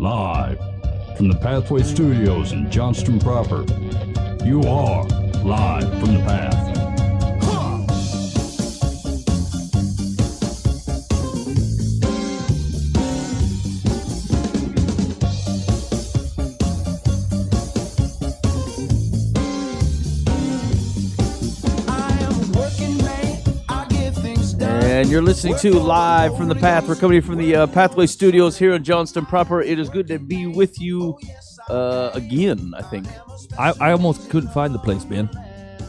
Live from the Pathway Studios in Johnston proper. You are live from the path. And you're listening to Live from the Path. We're coming from the Pathway Studios here in Johnston proper. It is good to be with you again, I think. I almost couldn't find the place, man.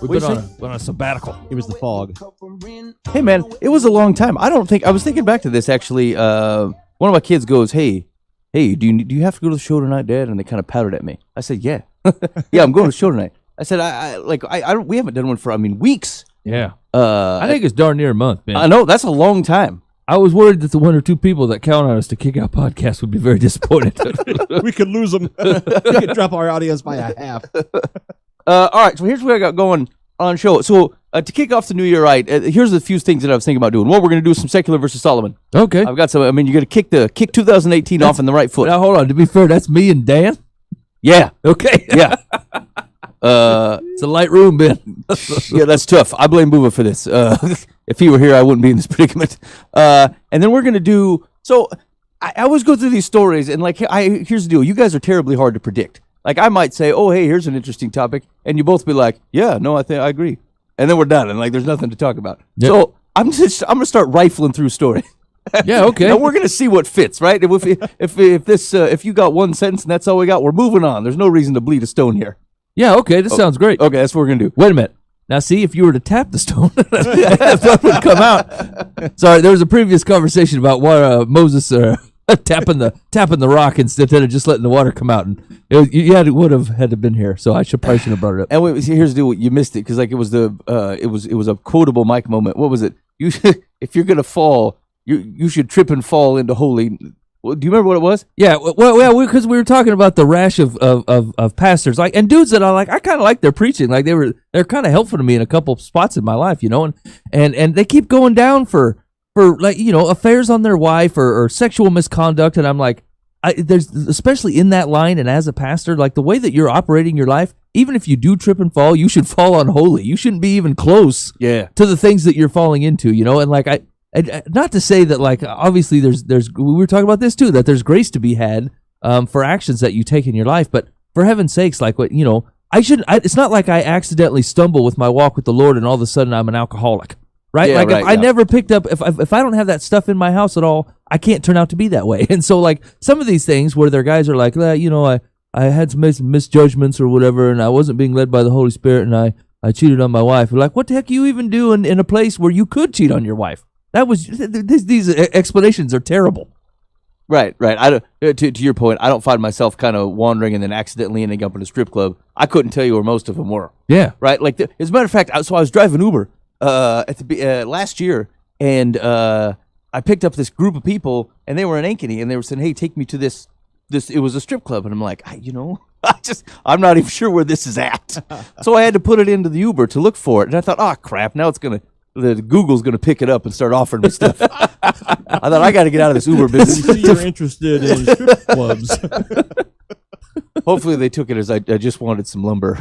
We've been on a sabbatical. It was the fog. Hey, man, it was a long time. I was thinking back to this, actually. One of my kids goes, hey, do you have to go to the show tonight, Dad? And they kind of pouted at me. I said, yeah. Yeah, I'm going to the show tonight. I said, we haven't done one for, weeks. Yeah. I think it's darn near a month, man. I know, that's a long time. I was worried that the one or two people that count on us to kick out podcasts would be very disappointed. We could lose them. We could drop our audience by a half. All right, so here's what I got going on the show. So to kick off the new year, right, here's a few things that I was thinking about doing. One, we're going to do some secular versus Solomon. Okay. I've got some, you got to kick 2018 off on the right foot. Now, hold on. To be fair, that's me and Dan? Yeah. Okay. Yeah. It's a light room, Ben. Yeah, that's tough. I blame Booba for this. If he were here, I wouldn't be in this predicament. And then we're going to do... So, I always go through these stories, and here's the deal. You guys are terribly hard to predict. Like, I might say, oh, hey, here's an interesting topic, and you both be like, yeah, no, I agree. And then we're done, and there's nothing to talk about. Yep. So, I'm going to start rifling through stories. Yeah, okay. And we're going to see what fits, right? If you got one sentence and that's all we got, we're moving on. There's no reason to bleed a stone here. Yeah, okay, this sounds great. Okay, that's what we're going to do. Wait a minute. Now, see, if you were to tap the stone, that would come out. Sorry, there was a previous conversation about why Moses tapping the rock instead of just letting the water come out. And you would have had to been here, so I probably shouldn't have brought it up. And wait, here's the deal. You missed it because it was it was a quotable Mike moment. What was it? If you're going to fall, you should trip and fall into holy... Well, do you remember what it was? Yeah, well, because we were talking about the rash of pastors, and dudes that I kind of like their preaching. Like they're kind of helpful to me in a couple spots in my life, and they keep going down for affairs on their wife or sexual misconduct, and I'm like, there's especially in that line, and as a pastor, like the way that you're operating your life, even if you do trip and fall, you should fall unholy. You shouldn't be even close to the things that you're falling into, and And not to say that, obviously there's we were talking about this too, that there's grace to be had for actions that you take in your life, but for heaven's sakes, it's not like I accidentally stumble with my walk with the Lord and all of a sudden I'm an alcoholic, right? Yeah, if I never picked up, if I don't have that stuff in my house at all, I can't turn out to be that way. And so some of these things where their guys are like, I had some misjudgments or whatever, and I wasn't being led by the Holy Spirit, and I cheated on my wife. We're like, what the heck are you even doing in a place where you could cheat on your wife? That was these explanations are terrible. Right. I don't. To your point, I don't find myself kind of wandering and then accidentally ending up in a strip club. I couldn't tell you where most of them were. Yeah. Right. As a matter of fact, so I was driving Uber last year, and I picked up this group of people, and they were in Ankeny, and they were saying, "Hey, take me to this." It was a strip club, and I'm like, I'm not even sure where this is at. So I had to put it into the Uber to look for it, and I thought, oh crap, now Google's going to pick it up and start offering me stuff. I thought, I got to get out of this Uber business. See, you're interested in strip clubs. Hopefully they took it as I just wanted some lumber.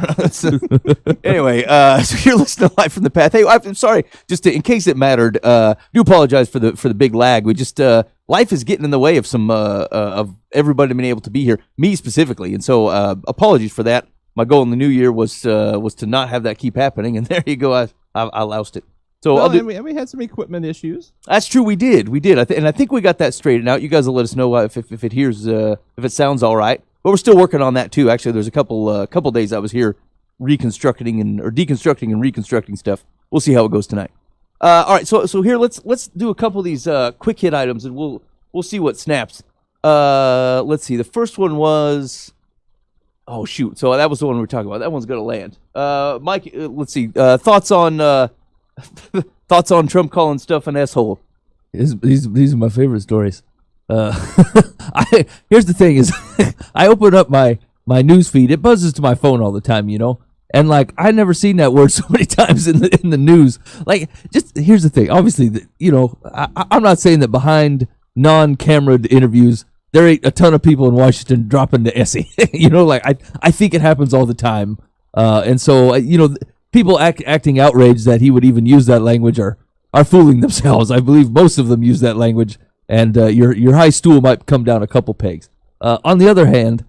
Anyway, so you're listening to Live from the Path. Hey, I'm sorry, just in case it mattered, do apologize for the big lag. We just, life is getting in the way of some, of everybody being able to be here, me specifically. And so apologies for that. My goal in the new year was to not have that keep happening. And there you go, I loused it. So we had some equipment issues. That's true. We did. And I think we got that straightened out. You guys will let us know if it sounds all right. But we're still working on that too. Actually, there's a couple days I was here deconstructing and reconstructing stuff. We'll see how it goes tonight. All right. So here let's do a couple of these quick hit items, and we'll see what snaps. Let's see. The first one was. Oh shoot! So that was the one we were talking about. That one's gonna land. Mike, let's see. Thoughts on Trump calling stuff an asshole? These are my favorite stories. Here's the thing: is I open up my news feed. It buzzes to my phone all the time, and I never seen that word so many times in the news. Just here's the thing. Obviously, I'm not saying that behind non-cameraed interviews there ain't a ton of people in Washington dropping the Essie. Like I think it happens all the time. And so, people acting outraged that he would even use that language are fooling themselves. I believe most of them use that language, and your high stool might come down a couple pegs. On the other hand,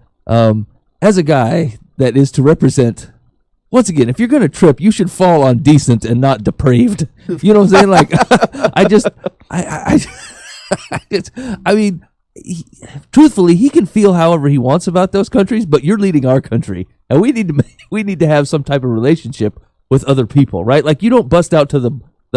as a guy that is to represent, once again, if you're going to trip, you should fall on decent and not depraved. You know what I'm saying? Like, I mean, truthfully, he can feel however he wants about those countries, but you're leading our country, and we need to have some type of relationship with other people, right? Like, you don't bust out to the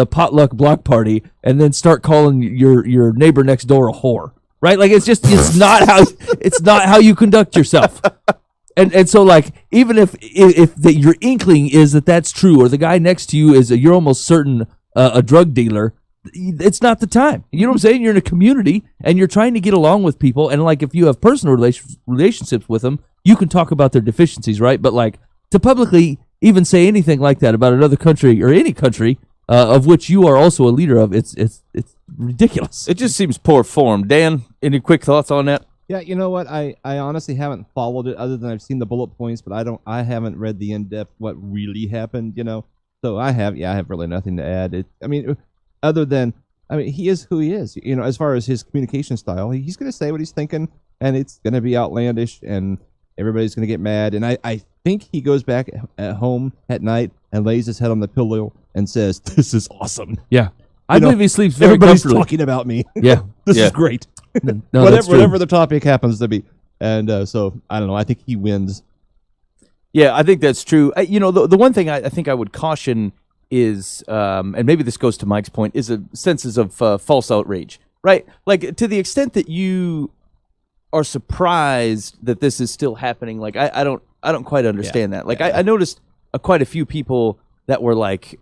potluck block party and then start calling your neighbor next door a whore, right? Like, it's not how you conduct yourself. And so, like, even if your inkling is that that's true, or the guy next to you you're almost certain a drug dealer, it's not the time. You know what I'm saying? You're in a community and you're trying to get along with people, and like, if you have personal relationships with them, you can talk about their deficiencies, right? But like, to publicly even say anything like that about another country or any country of which you are also a leader of, it's ridiculous. It just seems poor form. Dan, any quick thoughts on that? Yeah, you know what? I honestly haven't followed it other than I've seen the bullet points, but I haven't read the in-depth what really happened, So I have really nothing to add. Other than, he is who he is. As far as his communication style, he's going to say what he's thinking, and it's going to be outlandish, and everybody's going to get mad. And I think he goes back at home at night and lays his head on the pillow and says, "This is awesome." Yeah. I believe he sleeps very everybody's comfortably. talking about me. Yeah. This is great. No, that's true. Whatever the topic happens to be. And so, I don't know. I think he wins. Yeah, I think that's true. The one thing I think I would caution is, and maybe this goes to Mike's point, is a senses of false outrage, right? Like, to the extent that you are surprised that this is still happening, like, I don't quite understand that. Like, I noticed quite a few people that were like,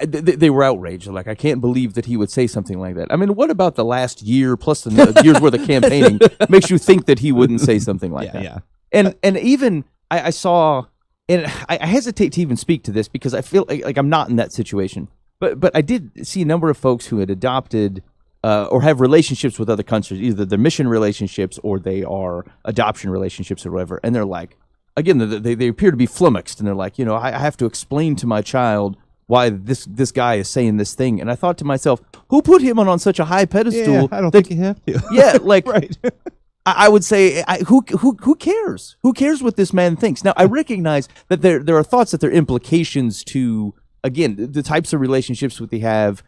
they were outraged. Like, I can't believe that he would say something like that. I mean, what about the last year plus the year's worth of campaigning makes you think that he wouldn't say something like that? Yeah. And even I saw, and I hesitate to even speak to this because I feel like I'm not in that situation. But I did see a number of folks who had adopted or have relationships with other countries, either they're mission relationships or they are adoption relationships or whatever. And they're like, again, they appear to be flummoxed, and they're like, I have to explain to my child why this guy is saying this thing. And I thought to myself, who put him on such a high pedestal? Yeah, I don't think you have to. Yeah, like, right. I would say, who cares? Who cares what this man thinks? Now, I recognize that there are thoughts, that there are implications to, again, the types of relationships that they have.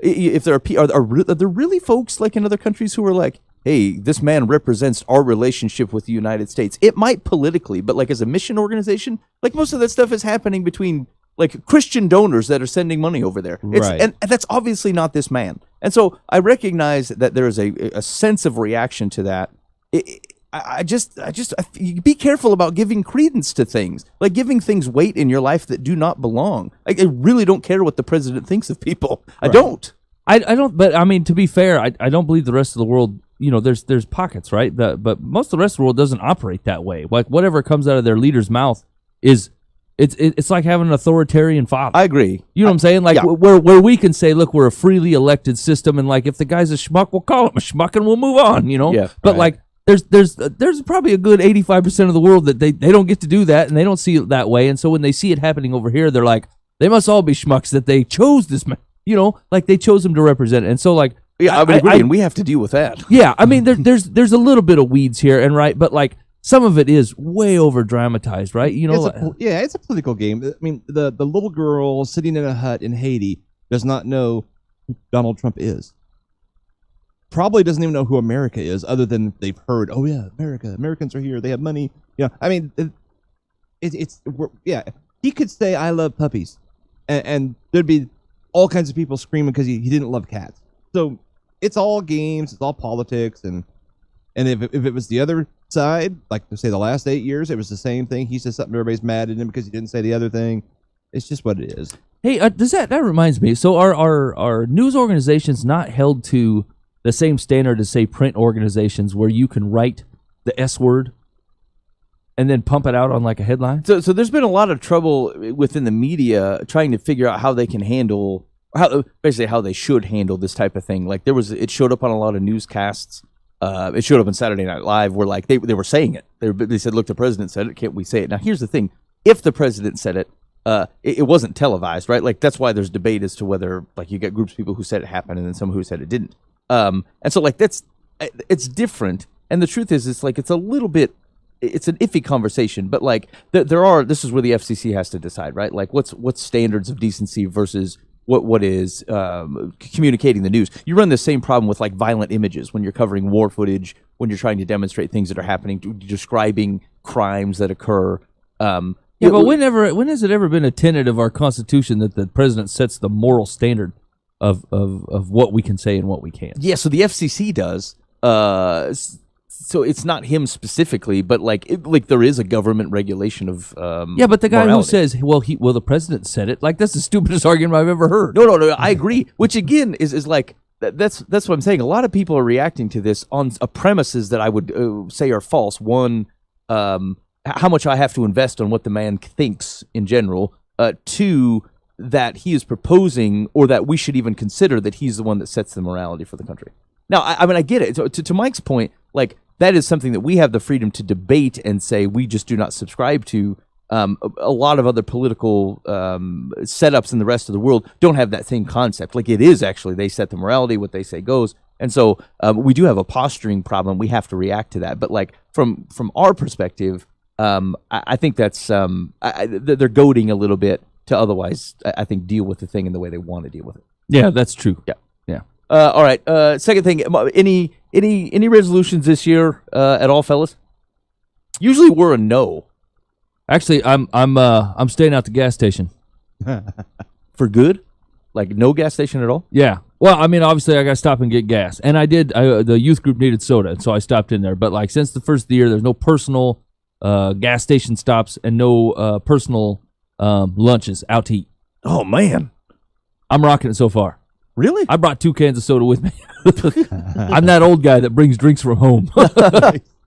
If there are there really folks like in other countries who are like, hey, this man represents our relationship with the United States? It might politically, but like as a mission organization, like most of that stuff is happening between like Christian donors that are sending money over there. Right. And that's obviously not this man. And so I recognize that there is a sense of reaction to that. You be careful about giving credence to things, like giving things weight in your life that do not belong. I really don't care what the president thinks of people. I don't. I don't, but I mean, to be fair, I don't believe the rest of the world, there's pockets, right? But most of the rest of the world doesn't operate that way. Like, whatever comes out of their leader's mouth is, it's like having an authoritarian father. I agree. You know what I'm saying? Like, where we can say, look, we're a freely elected system, and like, if the guy's a schmuck, we'll call him a schmuck and we'll move on, Yeah, but like, there's probably a good 85% of the world that they don't get to do that, and they don't see it that way. And so when they see it happening over here, they're like, they must all be schmucks that they chose this man, like they chose him to represent it. And so like, yeah, I would agree, and we have to deal with that. Yeah, I mean, there's a little bit of weeds here, and right, but like, some of it is way over dramatized, right? It's a political game. I mean, the little girl sitting in a hut in Haiti does not know who Donald Trump is. Probably doesn't even know who America is, other than they've heard, oh yeah, Americans are here, they have money. I mean, he could say, I love puppies, and there'd be all kinds of people screaming because he didn't love cats. So it's all games, it's all politics, and if it was the other side, like say the last 8 years, it was the same thing. He says something, everybody's mad at him because he didn't say the other thing. It's just what it is. Hey, that reminds me. So are news organizations not held to the same standard as, say, print organizations, where you can write the S word and then pump it out on like a headline? So there's been a lot of trouble within the media trying to figure out how they can handle, how they should handle this type of thing. Like it showed up on a lot of newscasts it showed up on Saturday Night Live where like they were saying it. They said, look, the president said it. Can't we say it? Now, here's the thing. If the president said it, it wasn't televised, right? Like that's why there's debate as to whether like you get groups of people who said it happened and then some who said it didn't. And so like it's different. And the truth is, it's like it's a little bit. It's an iffy conversation, but like this is where the FCC has to decide, right? Like what's standards of decency versus what is communicating the news. You run the same problem with like violent images when you're covering war footage, when you're trying to demonstrate things that are happening, describing crimes that occur. Yeah, but when has it ever been a tenet of our Constitution that the president sets the moral standard of what we can say and what we can't? Yeah, so the FCC does. So it's not him specifically, but like there is a government regulation of yeah, but the guy morality. who says, well, the president said it, like that's the stupidest argument I've ever heard. No, I agree. Which again is like that's what I'm saying. A lot of people are reacting to this on premises that I would say are false. One, how much I have to invest on what the man thinks in general. Two, that he is proposing or that we should even consider that he's the one that sets the morality for the country. Now, I mean, I get it. So, to Mike's point, like that is something that we have the freedom to debate and say we just do not subscribe to. A lot of other political setups in the rest of the world don't have that same concept. Like it is actually, they set the morality, what they say goes. And so we do have a posturing problem. We have to react to that. But like from our perspective, I think that's they're goading a little bit to otherwise, I think, deal with the thing in the way they want to deal with it. Yeah, that's true. Yeah. Yeah. All right. Second thing, any resolutions this year at all, fellas? Usually we're a no. Actually, I'm staying out the gas station. For good? Like no gas station at all? Yeah. Well, I mean, obviously, I got to stop and get gas, and I did. The youth group needed soda, and so I stopped in there. But like since the first of the year, there's no personal gas station stops and no personal lunches out to eat. Oh man, I'm rocking it so far. Really? I brought 2 cans of soda with me. I'm that old guy that brings drinks from home.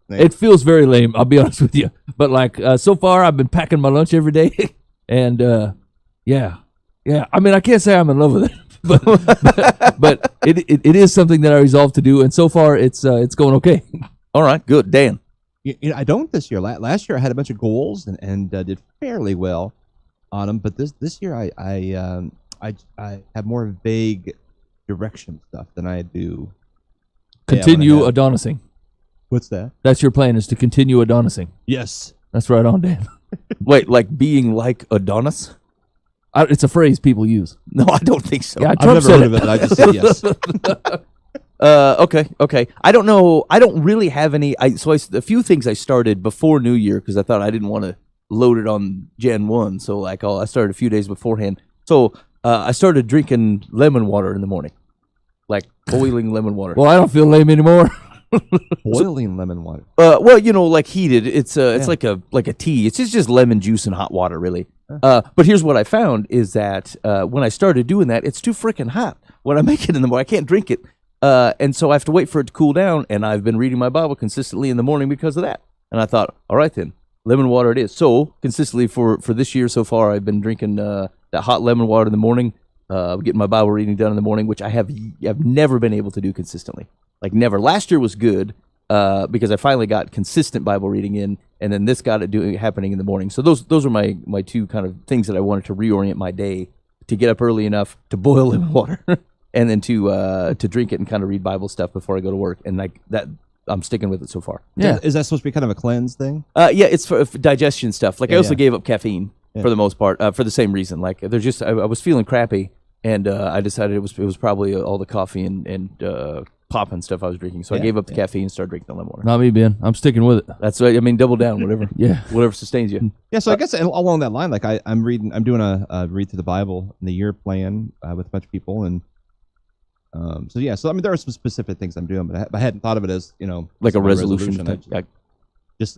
It feels very lame, But like so far, I've been packing my lunch every day, and yeah. I mean, I can't say I'm in love with it, but it is something that I resolved to do, and so far it's going okay. All right, good, Dan. I don't this year. Last year I had a bunch of goals and did fairly well on them, but this year I have more vague direction stuff than I do. Continue Adonising. What's that? That's your plan, is to continue Adonising. Yes. That's right on, Dan. Wait, like being like Adonis? It's a phrase people use. No, I don't think so. Yeah, I've never heard of it. I just said yes. Okay. I don't know. I don't really have any. A few things I started before New Year because I thought I didn't want to load it on Jan 1. So like, I started a few days beforehand. So I started drinking lemon water in the morning, like boiling lemon water. Well, I don't feel lame anymore. Boiling lemon water. Well, like heated. It's like a tea. It's just lemon juice and hot water, really. But here's what I found is that when I started doing that, it's too freaking hot. When I make it in the morning, I can't drink it. And so I have to wait for it to cool down, and I've been reading my Bible consistently in the morning because of that. And I thought, all right then, lemon water it is. So consistently for this year so far, I've been drinking that hot lemon water in the morning, getting my Bible reading done in the morning, which I've never been able to do consistently. Like never. Last year was good because I finally got consistent Bible reading in, and then this got it happening in the morning. So those are my two kind of things that I wanted to reorient my day, to get up early enough to boil lemon water. And then to drink it and kind of read Bible stuff before I go to work, and like that, I'm sticking with it so far. Yeah. Is that supposed to be kind of a cleanse thing? Yeah, it's for digestion stuff. Like I also gave up caffeine Yeah. for the most part for the same reason. Like there's just I was feeling crappy, and I decided it was probably all the coffee and pop and stuff I was drinking. So I gave up the caffeine and started drinking the lemon water. Not me, Ben. I'm sticking with it. That's right. I mean, double down, whatever. Yeah. Whatever sustains you. Yeah, so I guess along that line, like I'm doing a read through the Bible in the year plan with a bunch of people, and so I mean there are some specific things I'm doing, but I hadn't thought of it as Like a my resolution. I just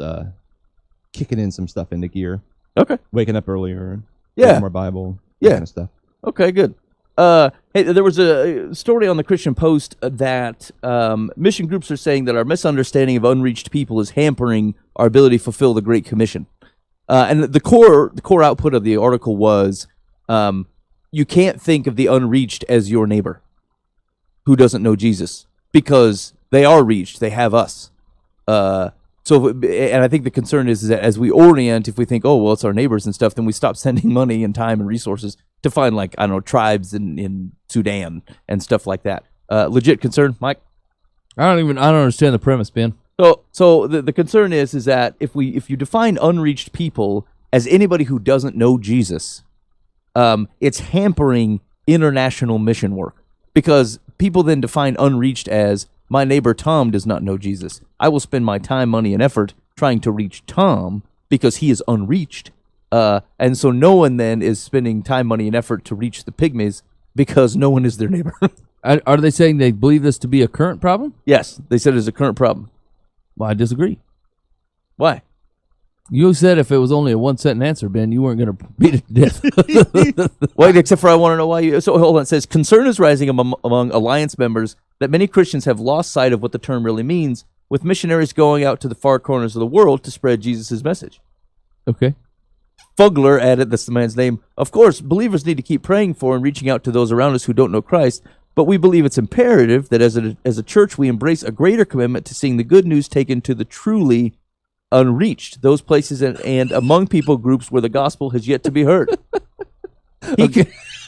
kicking in some stuff into gear, Okay. waking up earlier, Yeah. reading more Bible, that Yeah. kind of stuff. Okay, good. Hey, there was a story on the Christian Post that mission groups are saying that our misunderstanding of unreached people is hampering our ability to fulfill the Great Commission. And the core output of the article was you can't think of the unreached as your neighbor who doesn't know Jesus, because they are reached. They have us. And I think the concern is that as we orient, if we think, oh, well, it's our neighbors and stuff, then we stop sending money and time and resources to find, like, I don't know, tribes in Sudan and stuff like that. Legit concern, Mike? I don't understand the premise, Ben. So the concern is that if you define unreached people as anybody who doesn't know Jesus, it's hampering international mission work, because people then define unreached as my neighbor Tom does not know Jesus. I will spend my time, money, and effort trying to reach Tom because he is unreached. And so no one then is spending time, money, and effort to reach the pygmies because no one is their neighbor. Are they saying they believe this to be a current problem? Yes, they said it's a current problem. Well, I disagree. Why? You said if it was only a one-sentence answer, Ben, you weren't going to beat it to death. Wait, except for I want to know why you... So hold on. It says, concern is rising among Alliance members that many Christians have lost sight of what the term really means, with missionaries going out to the far corners of the world to spread Jesus' message. Okay. Fugler added, that's the man's name, of course, believers need to keep praying for and reaching out to those around us who don't know Christ, but we believe it's imperative that as a church we embrace a greater commitment to seeing the good news taken to the truly unreached, those places and among people groups where the gospel has yet to be heard.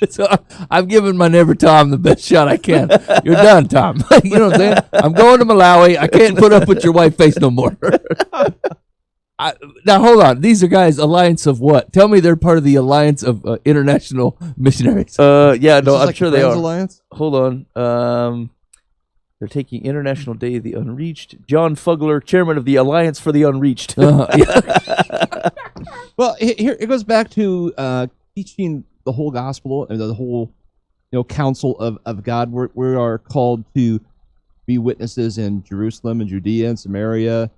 So I've given my neighbor Tom the best shot I can. You're done, Tom. You know what I'm saying? I'm going to Malawi. I can't put up with your white face no more. Now, hold on. These are guys, Alliance of what? Tell me they're part of the Alliance of International Missionaries. Yeah, no, I'm like sure the they Friends are. Alliance? Hold on. They're taking International Day of the Unreached. John Fugler, chairman of the Alliance for the Unreached. Yeah. Well, here it goes back to teaching the whole gospel and the whole, counsel of God. We are called to be witnesses in Jerusalem and Judea and Samaria,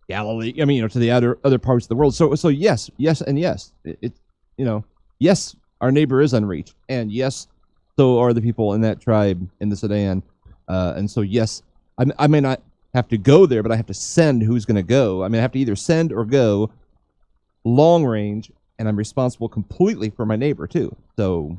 Galilee. I mean, to the other parts of the world. So yes, and yes. Yes, our neighbor is unreached, and yes, so are the people in that tribe in the Sudan. And so yes, I may not have to go there, but I have to send who's going to go. I mean, I have to either send or go long range, and I'm responsible completely for my neighbor too. So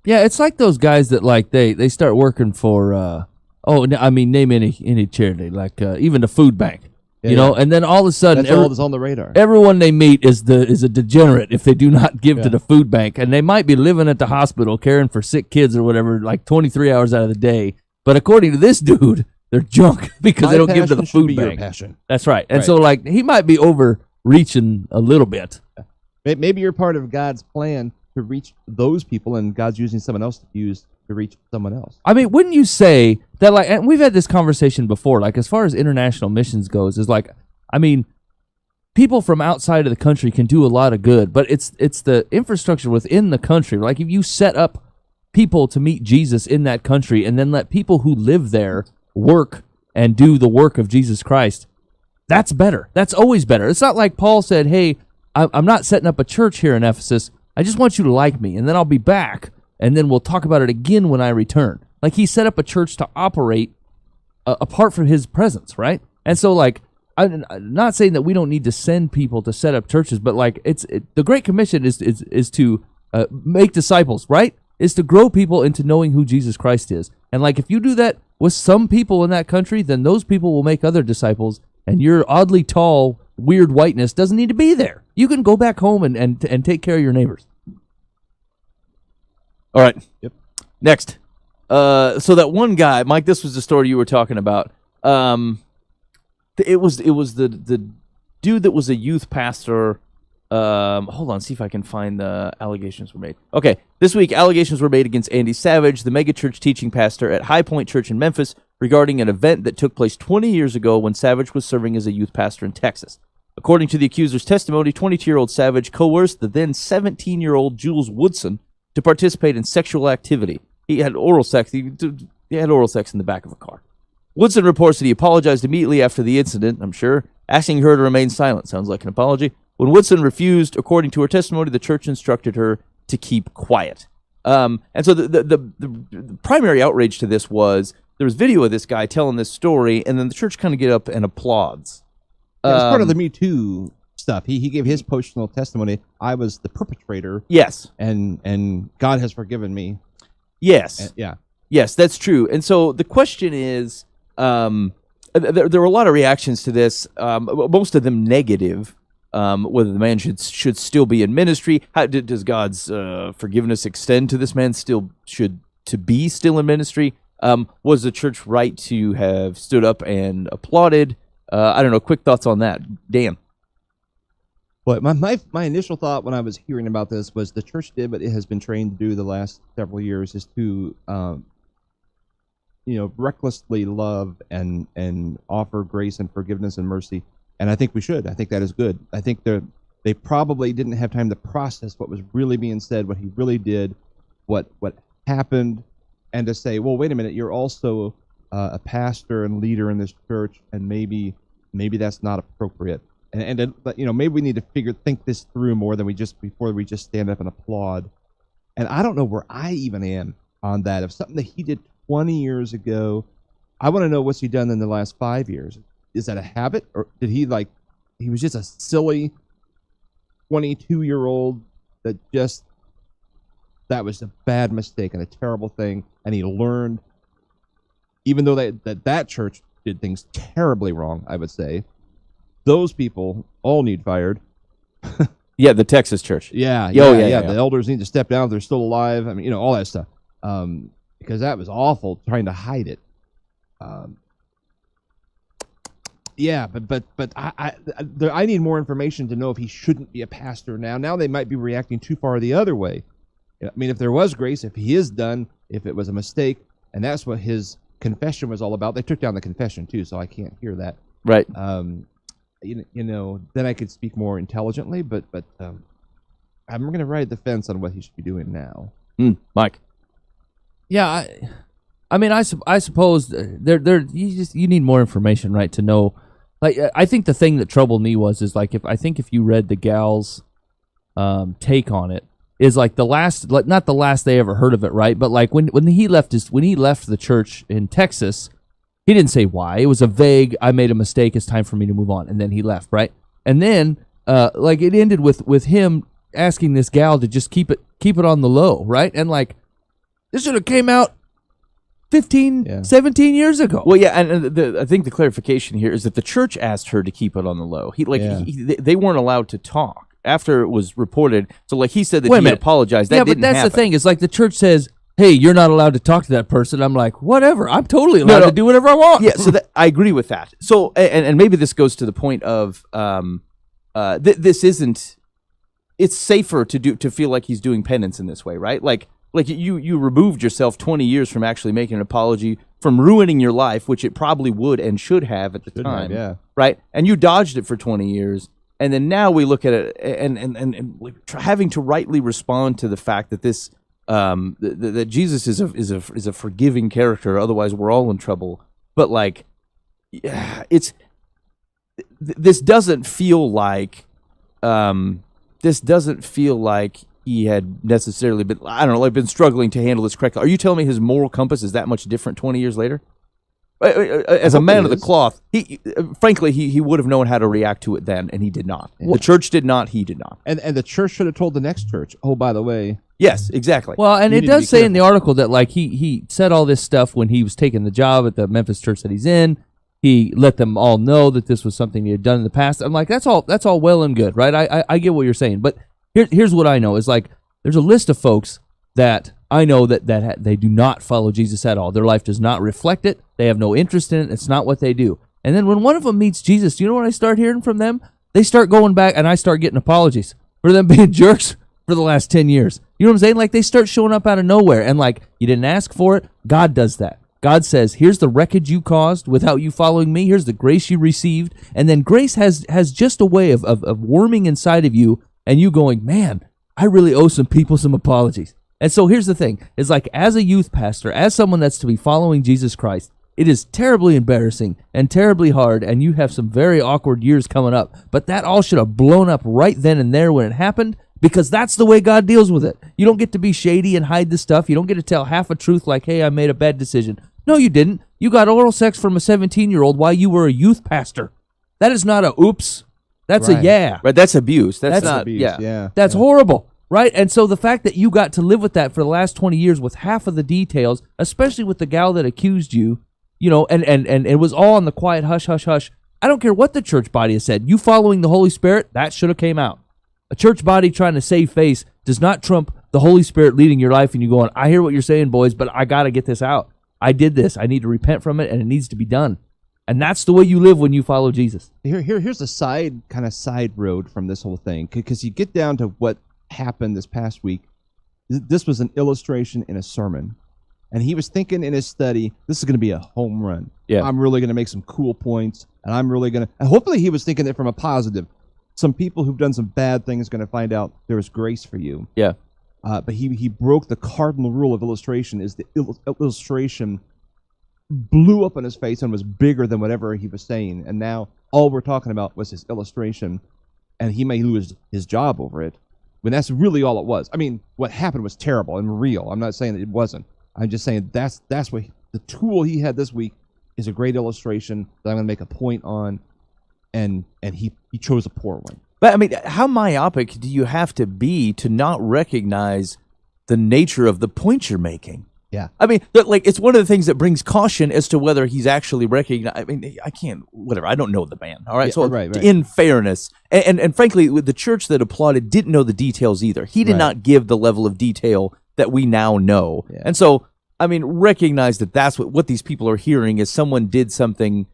Yeah, it's like those guys that they start working for name any charity, like even the food bank. And then all of a sudden, that's all that's on the radar. Everyone they meet is a degenerate if they do not give to the food bank, and they might be living at the hospital caring for sick kids or whatever, like 23 hours out of the day. But according to this dude, they're junk because they don't give to the food bank. Your passion. That's right. And so, he might be overreaching a little bit. Maybe you're part of God's plan to reach those people, and God's using someone else to reach someone else. I mean, wouldn't you say that, and we've had this conversation before, as far as international missions goes, is people from outside of the country can do a lot of good, but it's the infrastructure within the country. Like, if you set up people to meet Jesus in that country and then let people who live there work and do the work of Jesus Christ, that's better. That's always better. It's not like Paul said, hey, I'm not setting up a church here in Ephesus. I just want you to like me, and then I'll be back, and then we'll talk about it again when I return. Like, he set up a church to operate apart from his presence, right? And so, I'm not saying that we don't need to send people to set up churches, but the Great Commission is to make disciples, right? Is to grow people into knowing who Jesus Christ is. And if you do that with some people in that country, then those people will make other disciples, and your oddly tall, weird whiteness doesn't need to be there. You can go back home and take care of your neighbors. All right. Yep. Next. So that one guy, Mike, this was the story you were talking about. It was the dude that was a youth pastor. Hold on, see if I can find the allegations were made. Okay, this week allegations were made against Andy Savage, the megachurch teaching pastor at High Point Church in Memphis, regarding an event that took place 20 years ago when Savage was serving as a youth pastor in Texas. According to the accuser's testimony, 22-year-old Savage coerced the then 17-year-old Jules Woodson to participate in sexual activity. He had oral sex. He had oral sex in the back of a car. Woodson reports that he apologized immediately after the incident, I'm sure, asking her to remain silent. Sounds like an apology. When Woodson refused, according to her testimony, the church instructed her to keep quiet. And so the primary outrage to this was there was video of this guy telling this story, and then the church kind of get up and applauds. Yeah, it's part of the Me Too stuff. He gave his personal testimony. I was the perpetrator. Yes. And God has forgiven me. Yes. Yeah. Yes, that's true. And so the question is, There were a lot of reactions to this, most of them negative. Whether the man should still be in ministry. Does God's forgiveness extend to this man still to be still in ministry? Was the church right to have stood up and applauded? I don't know. Quick thoughts on that, Dan. But my initial thought when I was hearing about this was the church did what it has been trained to do the last several years, is to recklessly love and offer grace and forgiveness and mercy. And I think we should. I think that is good. I think they probably didn't have time to process what was really being said, what he really did, what happened, and to say, well, wait a minute, you're also a pastor and leader in this church, and maybe that's not appropriate. And maybe we need to think this through more than before we just stand up and applaud. And I don't know where I even am on that. If something that he did 20 years ago, I want to know what's he done in the last 5 years. Is that a habit, or did he was just a silly 22-year-old that was a bad mistake and a terrible thing, and he learned, even though that church did things terribly wrong, I would say, those people all need fired. Yeah, the Texas church. Yeah. The elders need to step down if they're still alive. I mean, all that stuff. Because that was awful, trying to hide it. Yeah, but I need more information to know if he shouldn't be a pastor now. Now they might be reacting too far the other way. I mean, if there was grace, if he is done, if it was a mistake, and that's what his confession was all about. They took down the confession too, so I can't hear that. Right. Then I could speak more intelligently, but I'm going to ride the fence on what he should be doing now. Mike. Yeah, I mean, I suppose you need more information, right, to know. Like, I think the thing that troubled me is like if you read the gal's take on it, is like the last, not the last they ever heard of it, right? But like when he left the church in Texas, he didn't say why. It was a vague, I made a mistake, it's time for me to move on, and then he left, right? And then it ended with him asking this gal to just keep it on the low, right? And like, this should have came out 17 years ago. Well, yeah, and I think the clarification here is that the church asked her to keep it on the low. They weren't allowed to talk after it was reported. So, like, he said that he apologized. That didn't happen. But that's the thing. It's like the church says, "Hey, you're not allowed to talk to that person." I'm like, whatever. I'm totally allowed to do whatever I want. Yeah, so I agree with that. So, and maybe this goes to the point of this isn't. It's safer to feel like he's doing penance in this way, right? Like you removed yourself 20 years from actually making an apology, from ruining your life, which it probably would and should have at the time, right? And you dodged it for 20 years, and then now we look at it and having to rightly respond to the fact that this that Jesus is a forgiving character. He we're all in trouble. But like, this doesn't feel like he had necessarily been struggling to handle this correctly. Are you telling me his moral compass is that much different 20 years later? As a man of the cloth, frankly, he would have known how to react to it then, and he did not. The church did not, he did not. And the church should have told the next church, oh, by the way. Yes, exactly. Well, and it does say in the article that like he said all this stuff when he was taking the job at the Memphis church that he's in. He let them all know that this was something he had done in the past. I'm like, that's all well and good, right? I get what you're saying, but here's what I know is like there's a list of folks that I know that they do not follow Jesus at all. Their life does not reflect it. They have no interest in it. It's not what they do. And then when one of them meets Jesus, you know what I start hearing from them? They start going back, and I start getting apologies for them being jerks for the last 10 years. You know what I'm saying? Like, they start showing up out of nowhere, and like, you didn't ask for it. God does that. God says, here's the wreckage you caused without you following me. Here's the grace you received. And then grace has just a way of warming inside of you, and you going, man, I really owe some people some apologies. And so here's the thing. It's like, as a youth pastor, as someone that's to be following Jesus Christ, it is terribly embarrassing and terribly hard, and you have some very awkward years coming up. But that all should have blown up right then and there when it happened, because that's the way God deals with it. You don't get to be shady and hide the stuff. You don't get to tell half a truth like, hey, I made a bad decision. No, you didn't. You got oral sex from a 17-year-old while you were a youth pastor. That is not a oops. That's a yeah. Right, that's abuse. That's not abuse. Yeah. That's horrible. Right? And so the fact that you got to live with that for the last 20 years with half of the details, especially with the gal that accused you, and it was all on the quiet hush, hush, hush. I don't care what the church body has said. You following the Holy Spirit, that should have came out. A church body trying to save face does not trump the Holy Spirit leading your life and you going, I hear what you're saying, boys, but I got to get this out. I did this. I need to repent from it, and it needs to be done. And that's the way you live when you follow Jesus. Here's a side road from this whole thing, because you get down to what happened this past week. This was an illustration in a sermon, and he was thinking in his study, this is going to be a home run. Yeah. I'm really going to make some cool points, and I'm really going to. And hopefully, he was thinking it from a positive. Some people who've done some bad things going to find out there is grace for you. Yeah. But he broke the cardinal rule of illustration. Is the illustration blew up in his face and was bigger than whatever he was saying, and now all we're talking about was his illustration, and he may lose his job over it, when that's really all it was. I mean, what happened was terrible and real. I'm not saying that it wasn't. I'm just saying that's what the tool he had this week is a great illustration that I'm going to make a point on, and he chose a poor one. But I mean, how myopic do you have to be to not recognize the nature of the point you're making? Yeah. I mean, like, it's one of the things that brings caution as to whether he's actually recognized. I mean, I can't, whatever. I don't know the man. All right. Yeah, so, right. in fairness, and frankly, with the church that applauded didn't know the details either. He did not give the level of detail that we now know. Yeah. And so, I mean, recognize that that's what these people are hearing is someone did something.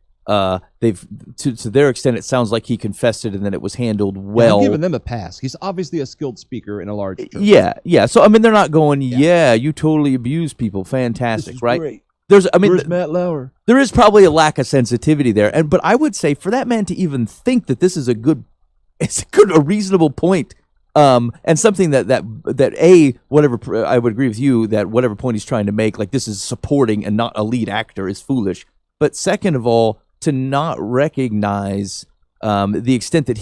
They've to their extent, it sounds like he confessed it and then it was handled well. I'm giving them a pass. He's obviously a skilled speaker in a large church. Yeah. So I mean, they're not going, yeah, you totally abuse people. Fantastic, right? Great. Where's Matt Lauer? There is probably a lack of sensitivity there, but I would say for that man to even think that this is a reasonable point, and something that whatever I would agree with you that whatever point he's trying to make, like this is supporting and not a lead actor, is foolish. But second of all, to not recognize the extent that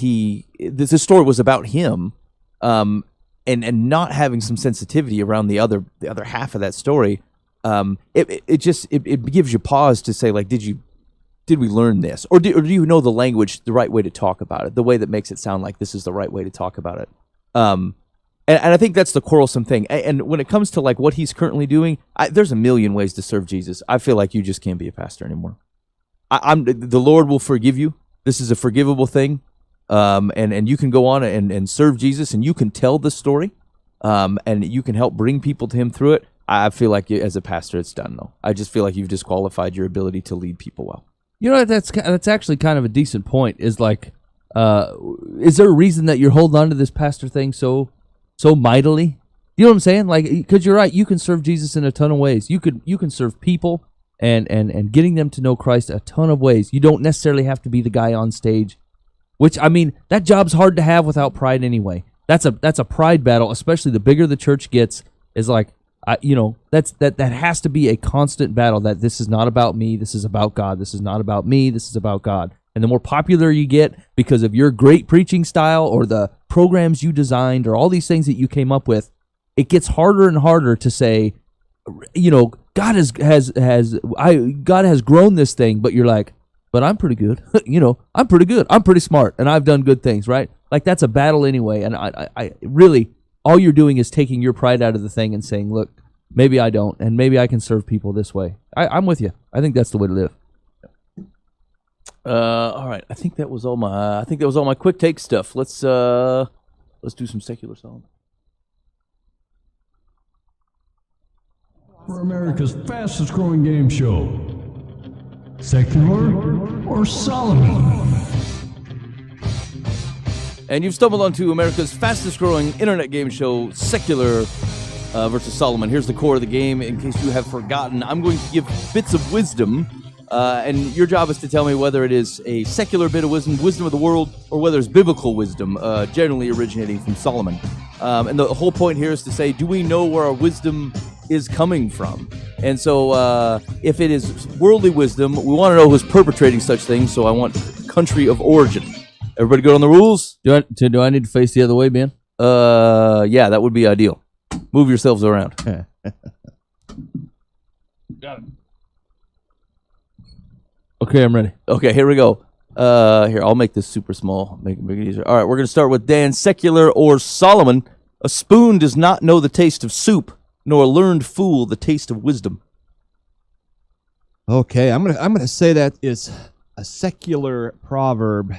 this story was about him, and not having some sensitivity around the other half of that story, it gives you pause to say, like, did we learn this, or do you know the language, the right way to talk about it, the way that makes it sound like this is the right way to talk about it? And I think that's the quarrelsome thing. And when it comes to like what he's currently doing, there's a million ways to serve Jesus. I feel like you just can't be a pastor anymore. The Lord will forgive you. This is a forgivable thing, and you can go on and serve Jesus, and you can tell the story, and you can help bring people to Him through it. I feel like as a pastor, it's done though. I just feel like you've disqualified your ability to lead people well. You know, that's actually kind of a decent point. Is like, is there a reason that you're holding on to this pastor thing so mightily? You know what I'm saying? Like, because you're right, you can serve Jesus in a ton of ways. You can serve people and getting them to know Christ a ton of ways. You don't necessarily have to be the guy on stage, which, I mean, that job's hard to have without pride anyway. That's a pride battle, especially the bigger the church gets. Is like, that has to be a constant battle. That this is not about me. This is about God. This is not about me. This is about God. And the more popular you get because of your great preaching style or the programs you designed or all these things that you came up with, it gets harder and harder to say, God has grown this thing, but you're like, but I'm pretty good. I'm pretty good. I'm pretty smart, and I've done good things, right? Like, that's a battle anyway. And I really, all you're doing is taking your pride out of the thing and saying, look, maybe I don't, and maybe I can serve people this way. I'm with you. I think that's the way to live. All right. I think that was all my quick take stuff. Let's do some secular song. For America's fastest growing game show, Secular or Solomon? And you've stumbled onto America's fastest growing internet game show, Secular versus Solomon. Here's the core of the game. In case you have forgotten, I'm going to give bits of wisdom, and your job is to tell me whether it is a secular bit of wisdom of the world, or whether it's biblical wisdom, generally originating from Solomon. And the whole point here is to say, do we know where our wisdom is coming from? And so if it is worldly wisdom, we want to know who's perpetrating such things, so I want country of origin. Everybody good on the rules? Do I need to face the other way, Ben? Yeah, that would be ideal. Move yourselves around. Got it. Okay, I'm ready. Okay, here we go. Here, I'll make this super small. Make it easier. All right, we're going to start with Dan. Secular or Solomon? A spoon does not know the taste of soup, nor a learned fool the taste of wisdom. Okay, I'm gonna say that is a secular proverb,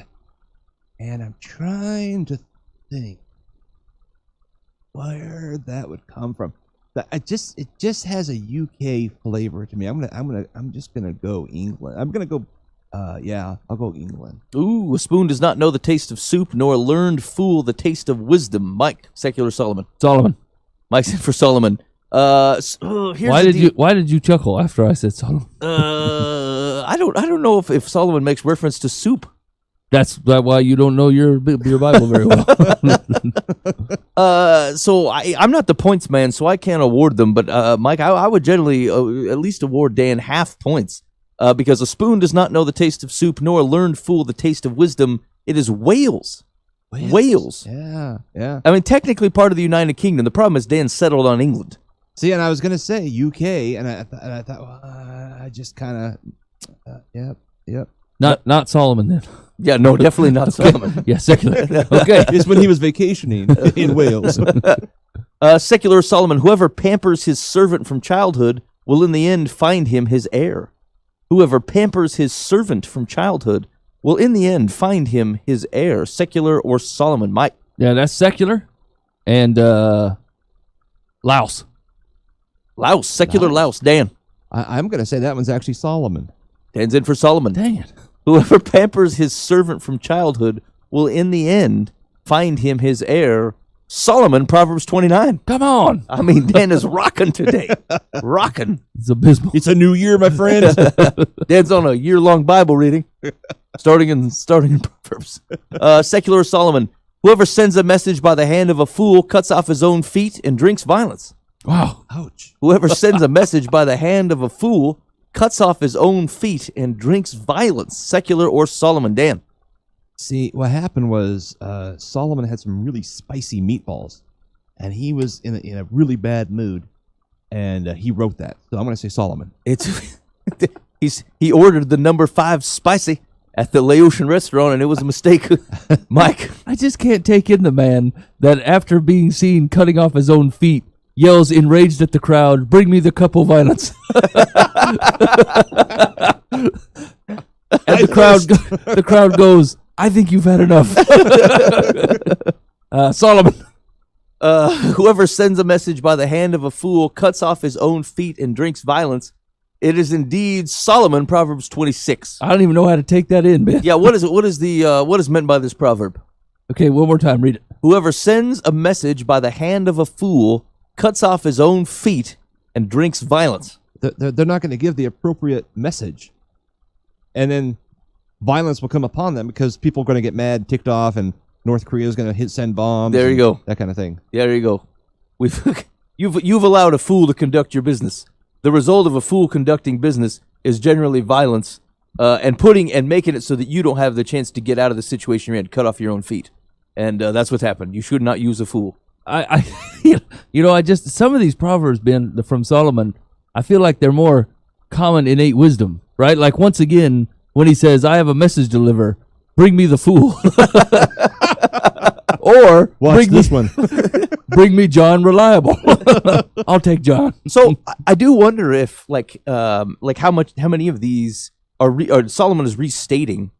and I'm trying to think where that would come from. It just has a UK flavor to me. I'm just gonna go England. I'm gonna go. I'll go England. Ooh, a spoon does not know the taste of soup, nor a learned fool the taste of wisdom. Mike, secular Solomon. Solomon. Mike's in for Solomon. Here's Why did you chuckle after I said Solomon? I don't know if Solomon makes reference to soup. That's why you don't know your Bible very well. So I'm not the points man, so I can't award them. But Mike, I would generally at least award Dan half points because a spoon does not know the taste of soup, nor a learned fool the taste of wisdom. It is Wales. Wales. Yeah. I mean, technically part of the United Kingdom. The problem is Dan settled on England. See, and I was gonna say UK, and I thought, well, I just kind of, yep. Not Solomon then. Yeah, no, definitely not Solomon. Yeah, secular. Okay. It's when he was vacationing in Wales. Secular Solomon, whoever pampers his servant from childhood will in the end find him his heir. Whoever pampers his servant from childhood will in the end find him his heir. Secular or Solomon? Mike? Yeah, that's secular. And Laos. Laos. Secular Laos. Dan? I'm going to say that one's actually Solomon. Dan's in for Solomon. Dang it. Whoever pampers his servant from childhood will in the end find him his heir. Solomon, Proverbs 29. Come on. I mean, Dan is rocking today. Rocking. It's abysmal. It's a new year, my friend. Dan's on a year-long Bible reading, starting in Proverbs. Secular Solomon, whoever sends a message by the hand of a fool cuts off his own feet and drinks violence. Wow. Ouch. Whoever sends a message by the hand of a fool cuts off his own feet and drinks violence. Secular or Solomon? Dan? See, what happened was Solomon had some really spicy meatballs, and he was in a really bad mood, and he wrote that. So I'm going to say Solomon. He ordered the number 5 spicy at the Laotian restaurant, and it was a mistake. Mike? I just can't take in the man that after being seen cutting off his own feet yells enraged at the crowd, "Bring me the cup of violence." And the crowd goes, "I think you've had enough." Solomon. Whoever sends a message by the hand of a fool cuts off his own feet and drinks violence. It is indeed Solomon, Proverbs 26. I don't even know how to take that in, man. Yeah, what is meant by this proverb? Okay, one more time, read it. Whoever sends a message by the hand of a fool cuts off his own feet and drinks violence. They're not going to give the appropriate message, and then violence will come upon them because people are going to get mad, ticked off, and North Korea is going to send bombs. There you go. That kind of thing. There you go. You've allowed a fool to conduct your business. The result of a fool conducting business is generally violence, and making it so that you don't have the chance to get out of the situation you're in, cut off your own feet, and that's what's happened. You should not use a fool. Some of these proverbs, Ben, from Solomon, I feel like they're more common innate wisdom, right? Like once again, when he says, "I have a message to deliver, bring me the fool," or Watch this one. Bring me John Reliable. I'll take John. So I do wonder if how many of these are Solomon is restating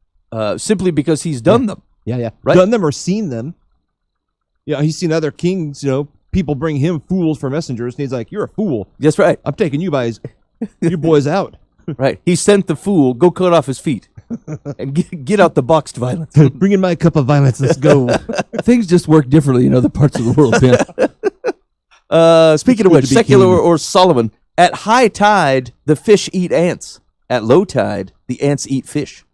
simply because he's done them. Yeah. Right? Done them or seen them. Yeah, he's seen other kings, people bring him fools for messengers, and he's like, "You're a fool. That's right. I'm taking you boys out." Right. He sent the fool, go cut off his feet and get out the boxed violence. Bring in my cup of violence. Let's go. Things just work differently in other parts of the world, Ben. Speaking of which, secular or Solomon, at high tide, the fish eat ants. At low tide, the ants eat fish.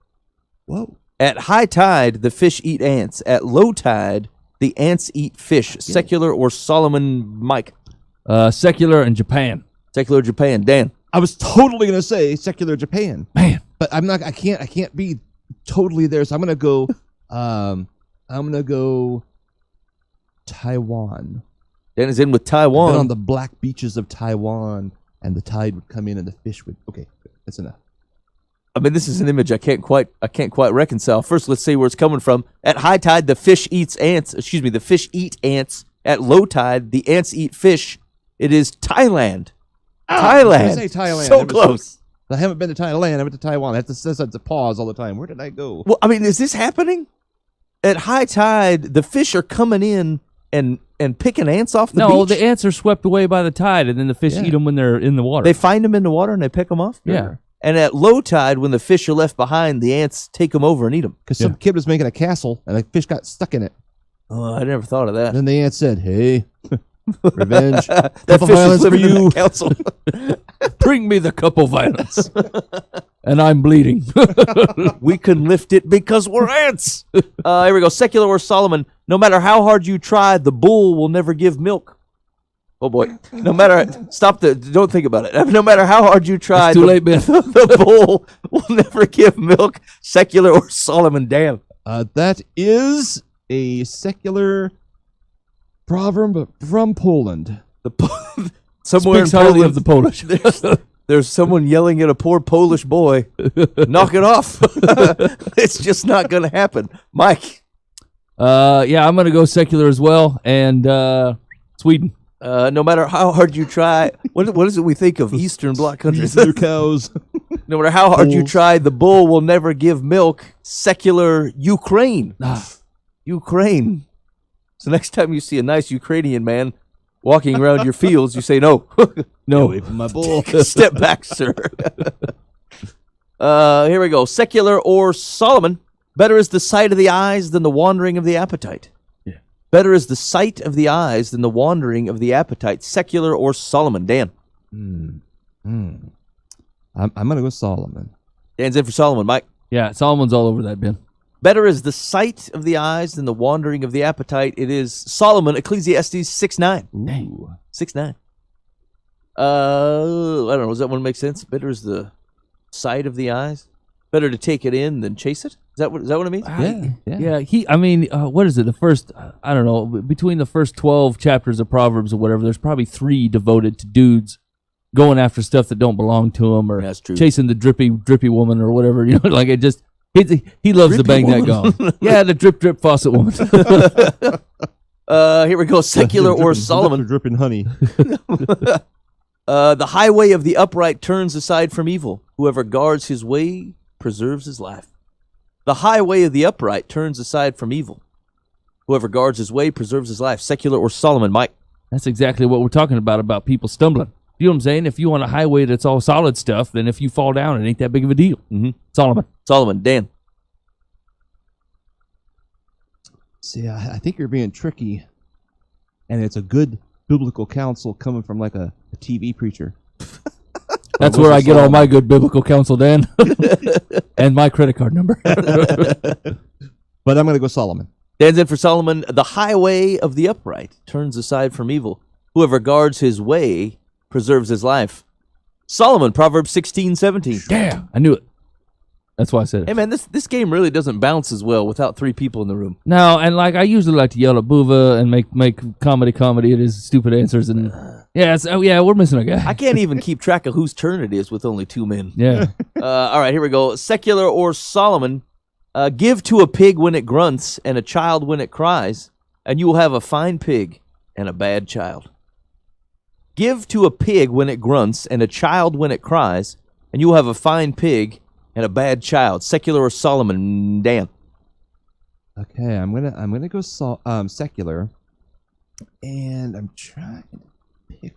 Whoa. At high tide, the fish eat ants. At low tide, the ants eat fish. Secular or Solomon? Mike? Secular and Japan. Secular Japan. Dan? I was totally gonna say secular Japan, Man, but I'm not. I can't be totally there. So I'm gonna go. I'm gonna go Taiwan. Dan is in with I've Taiwan. been on the black beaches of Taiwan, and the tide would come in, and the fish would. Okay, that's enough. I mean, this is an image I can't quite reconcile. First, let's see where it's coming from. At high tide, the fish eats ants. Excuse me, the fish eat ants. At low tide, the ants eat fish. It is Thailand. Thailand. I say Thailand. So close. I haven't been to Thailand. I went to Taiwan. I have to pause all the time. Where did I go? Well, I mean, is this happening? At high tide, the fish are coming in and picking ants off the beach? No, the ants are swept away by the tide, and then the fish eat them when they're in the water. They find them in the water and they pick them off? Yeah. And at low tide, when the fish are left behind, the ants take them over and eat them. Because some kid was making a castle, and the fish got stuck in it. Oh, I never thought of that. And then the ant said, "Hey, revenge. That Couple fish is violence for living in you." the council. Bring me the cup of violence. And I'm bleeding. We can lift it because we're ants. Here we go. Secular or Solomon. No matter how hard you try, the bull will never give milk. Oh boy. No matter, don't think about it. No matter how hard you try, It's too late, Ben. the bull will never give milk. Secular or Solomon. Damn. That is a secular proverb from Poland. Somewhere Speaks in highly Poland, of the Polish. there's someone yelling at a poor Polish boy, knock it off. It's just not going to happen. Mike. Yeah, I'm going to go secular as well. And Sweden. No matter how hard you try, what is it we think of Eastern Bloc countries? Your cows. No matter how hard you Bulls. try, the bull will never give milk. Secular Ukraine. Ukraine. So next time you see a nice Ukrainian man walking around your fields, you say, no. No, away from my bull. Step back, sir. Here we go. Secular or Solomon. Better is the sight of the eyes than the wandering of the appetite. Yeah. Better is the sight of the eyes than the wandering of the appetite. Secular or Solomon. Dan. I'm going to go Solomon. Dan's in for Solomon. Mike. Yeah, Solomon's all over that, Ben. Better is the sight of the eyes than the wandering of the appetite. It is Solomon, Ecclesiastes 6:9. Dang. 6:9. I don't know. Does that one make sense? Better is the sight of the eyes. Better to take it in than chase it. Is that what it means? Yeah. What is it? The first, I don't know, between the first 12 chapters of Proverbs or whatever, there's probably 3 devoted to dudes going after stuff that don't belong to them, or That's true. chasing the drippy woman or whatever. You know, like it just. He loves to bang that gong. Yeah, the drip faucet woman. Here we go. Secular or Solomon. Dripping honey. The highway of the upright turns aside from evil. Whoever guards his way preserves his life. The highway of the upright turns aside from evil. Whoever guards his way preserves his life. Secular or Solomon. Mike. That's exactly what we're talking about people stumbling. You know what I'm saying? If you on a highway that's all solid stuff, then if you fall down, it ain't that big of a deal. Mm-hmm. Solomon. Solomon. Dan. See, I think you're being tricky, and it's a good biblical counsel coming from like a TV preacher. That's where I get all my good biblical counsel, Dan. And my credit card number. But I'm going to go Solomon. Dan's in for Solomon. The highway of the upright turns aside from evil. Whoever guards his way preserves his life. Solomon, Proverbs 16:17. Yeah, I knew it. That's why I said it. Hey man, this game really doesn't bounce as well without 3 people in the room. No, and like I usually like to yell at Buva and make comedy at his stupid answers, and we're missing a guy. I can't even keep track of whose turn it is with only 2 men. Yeah. All right, here we go. Secular or Solomon. Give to a pig when it grunts and a child when it cries, and you will have a fine pig and a bad child. Give to a pig when it grunts and a child when it cries, and you will have a fine pig and a bad child. Secular or Solomon. Dan. Okay, I'm gonna go secular, and I'm trying to pick.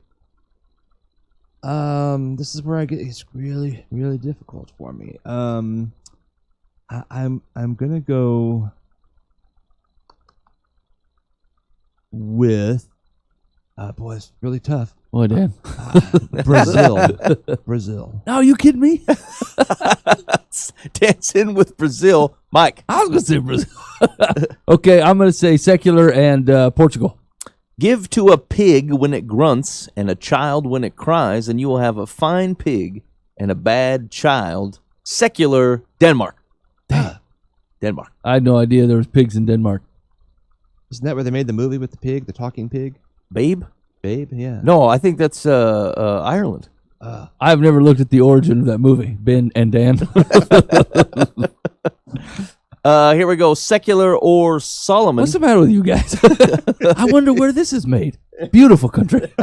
This is where it's really really difficult for me. I'm gonna go with. Boy, it's really tough. Boy, Dan. Brazil. No, you kidding me? Dance in with Brazil. Mike. I was going to say Brazil. Okay, I'm going to say secular and Portugal. Give to a pig when it grunts and a child when it cries, and you will have a fine pig and a bad child. Secular. Denmark. Denmark. I had no idea there was pigs in Denmark. Isn't that where they made the movie with the pig, the talking pig? Babe? Yeah. No, I think that's Ireland. I've never looked at the origin of that movie, Ben and Dan. Here we go. Secular or Solomon. What's the matter with you guys? I wonder where this is made. Beautiful country.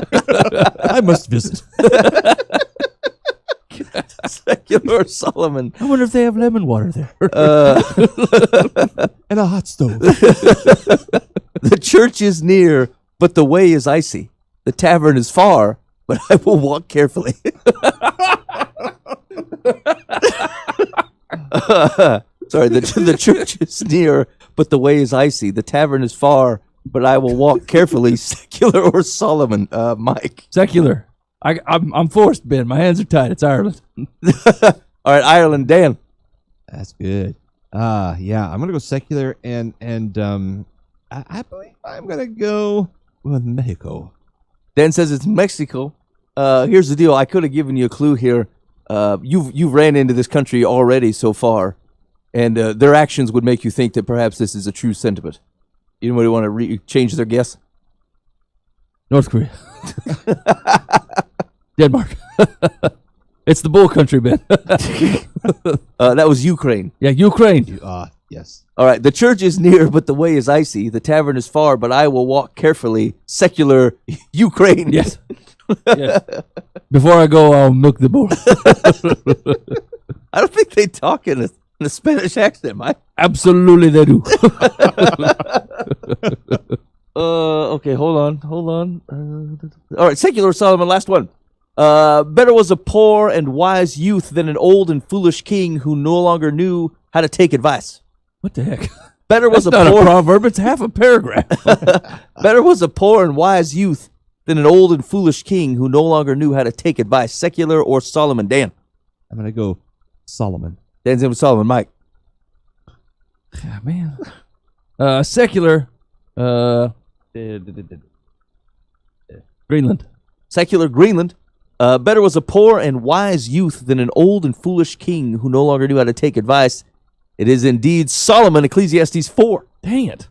I must visit. secular or Solomon. I wonder if they have lemon water there. And a hot stove. The church is near, but the way is icy. The tavern is far, but I will walk carefully. Sorry, the church is near, but the way is icy. The tavern is far, but I will walk carefully. Secular or Solomon? Mike. Secular. I'm forced, Ben. My hands are tied. It's Ireland. All right, Ireland. Dan. That's good. Yeah, I'm gonna go secular, and I believe I'm gonna go with Mexico. Dan says it's Mexico. Here's the deal. I could have given you a clue here. You've ran into this country already so far, and their actions would make you think that perhaps this is a true sentiment. Anybody want to change their guess? North Korea. Denmark. It's the bull country, Ben. That was Ukraine. Yeah, Ukraine. Yes. All right. The church is near, but the way is icy. The tavern is far, but I will walk carefully. Secular Ukraine. Yes. Yes. Before I go, I'll milk the bull. I don't think they talk in a Spanish accent, Mike. Absolutely, they do. Okay, hold on. All right, secular Solomon, last one. Better was a poor and wise youth than an old and foolish king who no longer knew how to take advice. What the heck? Better was That's a not poor a proverb. It's half a paragraph. Better was a poor and wise youth than an old and foolish king who no longer knew how to take advice. Secular or Solomon? Dan. I'm gonna go Solomon. Dan's in with Solomon. Mike. Yeah, man. Secular. Greenland. Secular Greenland. Better was a poor and wise youth than an old and foolish king who no longer knew how to take advice. It is indeed Solomon, Ecclesiastes 4. Dang it.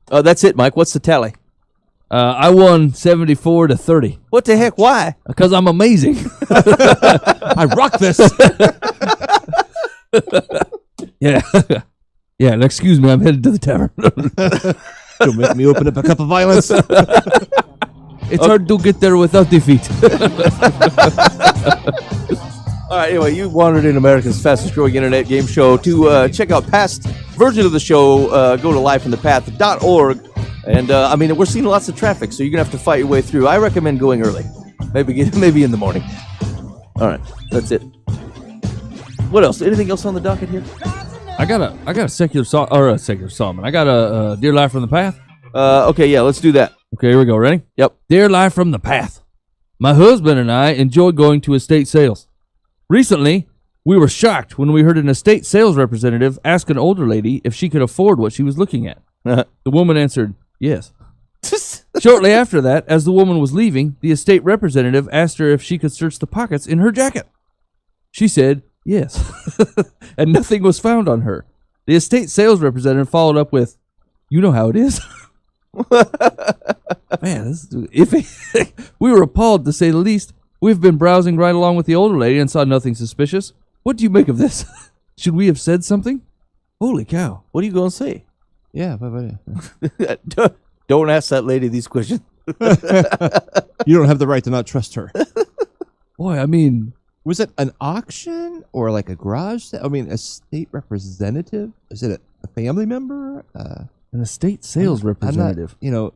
That's it, Mike. What's the tally? I won 74-30 What the heck? Why? because I'm amazing. I rock this. Yeah. Yeah, and excuse me, I'm headed to the tavern. Don't make me open up a cup of violence. It's hard to get there without defeat. All right, anyway, you wandered in America's fastest growing internet game show. To check out past versions of the show, go to lifeinthepath.org. And, we're seeing lots of traffic, so you're going to have to fight your way through. I recommend going early. Maybe in the morning. All right, that's it. What else? Anything else on the docket here? I got a secular Solomon. I got a Dear Life from the Path. Okay, yeah, let's do that. Okay, here we go. Ready? Yep. Dear Life from the Path. My husband and I enjoy going to estate sales. Recently, we were shocked when we heard an estate sales representative ask an older lady if she could afford what she was looking at. The woman answered, yes. Shortly after that, as the woman was leaving, the estate representative asked her if she could search the pockets in her jacket. She said, yes. And nothing was found on her. The estate sales representative followed up with, you know how it is. Man, we were appalled to say the least. We've been browsing right along with the older lady and saw nothing suspicious. What do you make of this? Should we have said something? Holy cow. What are you going to say? Yeah, Don't ask that lady these questions. you don't have the right to not trust her. Boy, I mean... Was it an auction or like a garage sale? I mean, a state representative? Is it a family member? An estate sales representative. I'm not,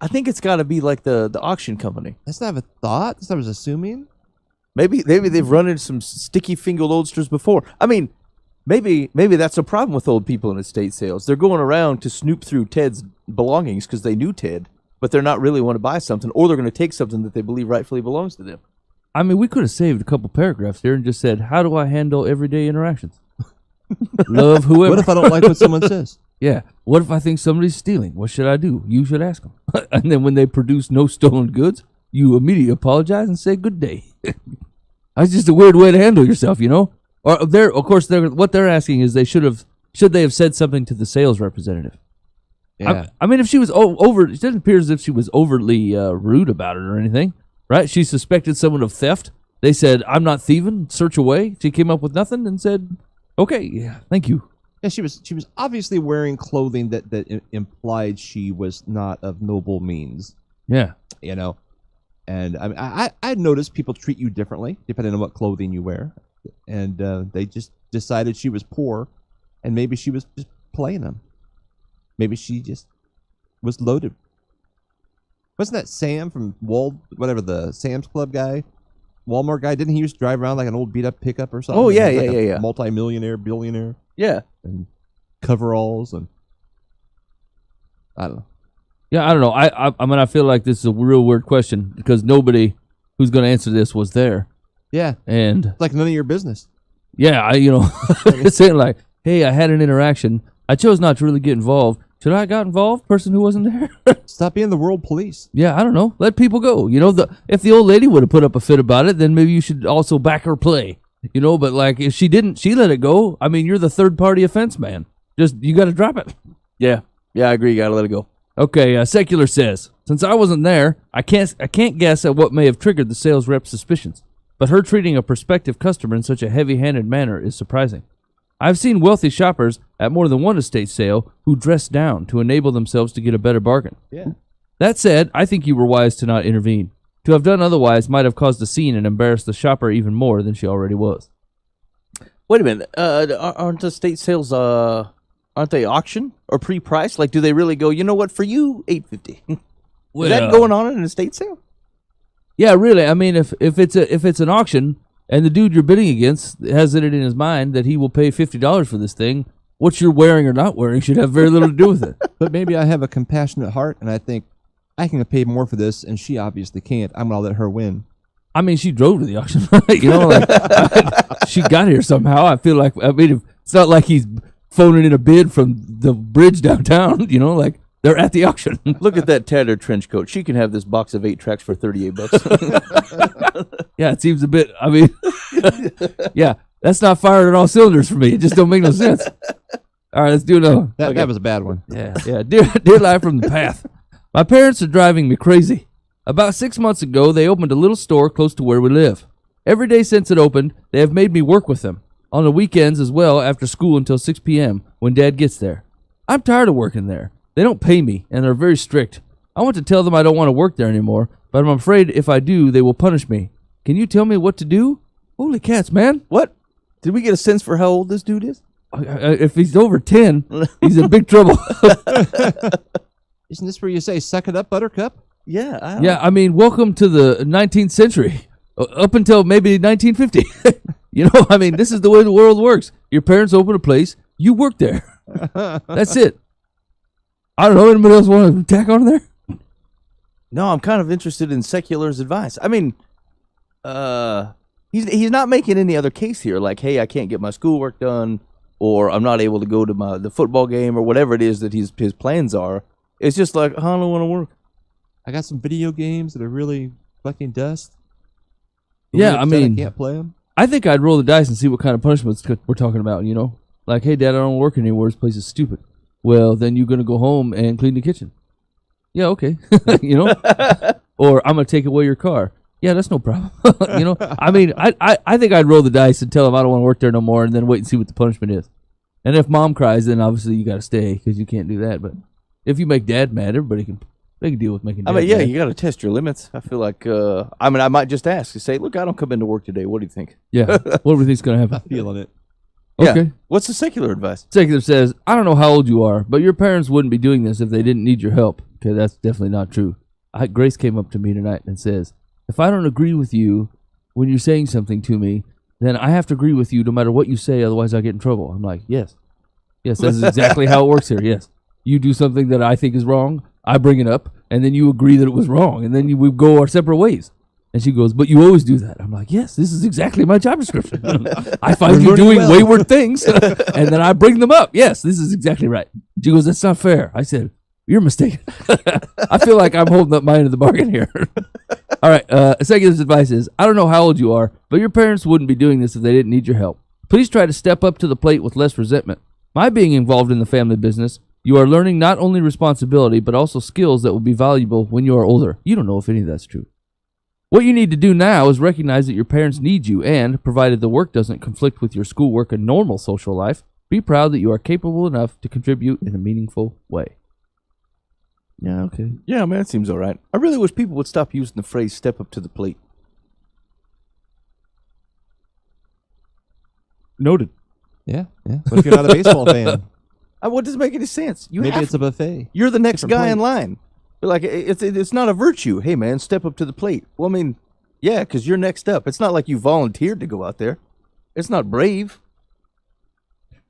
I think it's got to be like the auction company. that's not a thought. That's what I was assuming. Maybe they've run into some sticky-fingered oldsters before. I mean, maybe that's a problem with old people in estate sales. They're going around to snoop through Ted's belongings because they knew Ted, but they're not really want to buy something, or they're going to take something that they believe rightfully belongs to them. I mean, we could have saved a couple paragraphs here and just said, how do I handle everyday interactions? Love whoever. What if I don't like what someone says? Yeah. What if I think somebody's stealing? What should I do? You should ask them. And then when they produce no stolen goods, you immediately apologize and say good day. That's just a weird way to handle yourself, you know? Or what they're asking is should they have said something to the sales representative? Yeah. I mean, if she was it doesn't appear as if she was overtly rude about it or anything, right? She suspected someone of theft. They said, I'm not thieving, search away. She came up with nothing and said, okay, yeah, thank you. Yeah, she was obviously wearing clothing that implied she was not of noble means. Yeah. And I noticed people treat you differently depending on what clothing you wear, and they just decided she was poor, and maybe she was just playing them. Maybe she just was loaded. Wasn't that Sam from the Sam's Club guy, Walmart guy? Didn't he used to drive around like an old beat up pickup or something? Oh yeah, He was yeah. Multi-millionaire, billionaire, Yeah. and coveralls, and I don't know. Yeah, I don't know. I mean, I feel like this is a real weird question because nobody who's going to answer this was there. Yeah, And it's like none of your business. yeah, saying like, hey, I had an interaction. I chose not to really get involved. Should I have got involved? Person who wasn't there? Stop being the world police. Yeah, I don't know. Let people go. If the old lady would have put up a fit about it, then maybe you should also back her play. But like if she didn't, she let it go. I mean, you're the third party offense man. Just you got to drop it. Yeah, I agree. You gotta let it go. Okay, Secular says, since I wasn't there, I can't guess at what may have triggered the sales rep's suspicions, but her treating a prospective customer in such a heavy-handed manner is surprising. I've seen wealthy shoppers at more than one estate sale who dress down to enable themselves to get a better bargain. Yeah. That said, I think you were wise to not intervene. To have done otherwise might have caused a scene and embarrassed the shopper even more than she already was. Wait a minute. Aren't estate sales aren't they auction or pre-priced? Like, do they really go? You know what? For you, $850. Is that going on in an estate sale? Yeah, really. I mean, if it's an auction and the dude you're bidding against has it in his mind that he will pay $50 for this thing, what you're wearing or not wearing should have very little to do with it. But maybe I have a compassionate heart, and I think I can pay more for this, and she obviously can't. I'm gonna let her win. I mean, she drove to the auction, right? She got here somehow. I feel like, it's not like he's phoning in a bid from the bridge downtown, like they're at the auction. Look at that tattered trench coat. She can have this box of 8 tracks for $38. Yeah, it seems a bit, yeah, that's not firing on all cylinders for me. It just don't make no sense. All right, let's do another one. That was a bad one. Yeah. Dear Live from the Path. My parents are driving me crazy. About 6 months ago, they opened a little store close to where we live. Every day since it opened, they have made me work with them. On the weekends as well, after school until 6 p.m. when Dad gets there. I'm tired of working there. They don't pay me, and they're very strict. I want to tell them I don't want to work there anymore, but I'm afraid if I do, they will punish me. Can you tell me what to do? Holy cats, man. What? Did we get a sense for how old this dude is? If he's over 10, he's in big trouble. Isn't this where you say, suck it up, buttercup? Yeah. Yeah, I mean, welcome to the 19th century. Up until maybe 1950. This is the way the world works. Your parents open a place, you work there. That's it. I don't know. Anybody else want to tack on there? No, I'm kind of interested in Secular's advice. I mean, he's not making any other case here. Like, hey, I can't get my schoolwork done, or I'm not able to go to the football game, or whatever it is that his plans are. It's just like, I don't want to work. I got some video games that are really collecting dust. Yeah, I mean, I can't play them. I think I'd roll the dice and see what kind of punishments we're talking about, Like, hey, Dad, I don't work anymore. This place is stupid. Well, then you're going to go home and clean the kitchen. Yeah, okay. Or I'm going to take away your car. Yeah, that's no problem. I mean, I think I'd roll the dice and tell them I don't want to work there no more and then wait and see what the punishment is. And if Mom cries, then obviously you got to stay because you can't do that. But if you make Dad mad, they can deal with making Dad mad. You got to test your limits. I feel like, I might just ask and say, look, I don't come into work today. What do you think? Yeah. What do you think's going to happen? I'm feeling it. Yeah. Okay. What's the Secular advice? Secular says, I don't know how old you are, but your parents wouldn't be doing this if they didn't need your help. Okay, that's definitely not true. Grace came up to me tonight and says, if I don't agree with you when you're saying something to me, then I have to agree with you no matter what you say, otherwise I get in trouble. I'm like, yes. Yes, that's exactly how it works here, yes. You do something that I think is wrong, I bring it up, and then you agree that it was wrong, and then we go our separate ways. And she goes, but you always do that. I'm like, yes, this is exactly my job description. I find you doing wayward things, and then I bring them up. Yes, this is exactly right. She goes, that's not fair. I said, you're mistaken. I feel like I'm holding up my end of the bargain here. All right, Secular's advice is, I don't know how old you are, but your parents wouldn't be doing this if they didn't need your help. Please try to step up to the plate with less resentment. By being involved in the family business, you are learning not only responsibility, but also skills that will be valuable when you are older. You don't know if any of that's true. What you need to do now is recognize that your parents need you and, provided the work doesn't conflict with your schoolwork and normal social life, be proud that you are capable enough to contribute in a meaningful way. Yeah, okay. Yeah, man, that seems all right. I really wish people would stop using the phrase "step up to the plate." Noted. Yeah. What if you're not a baseball fan? What doesn't make any sense? Maybe it's a buffet. You're the next Different guy plate. in line. But like, it's not a virtue. Hey, man, step up to the plate. Well, I mean, yeah, because you're next up. It's not like you volunteered to go out there. It's not brave.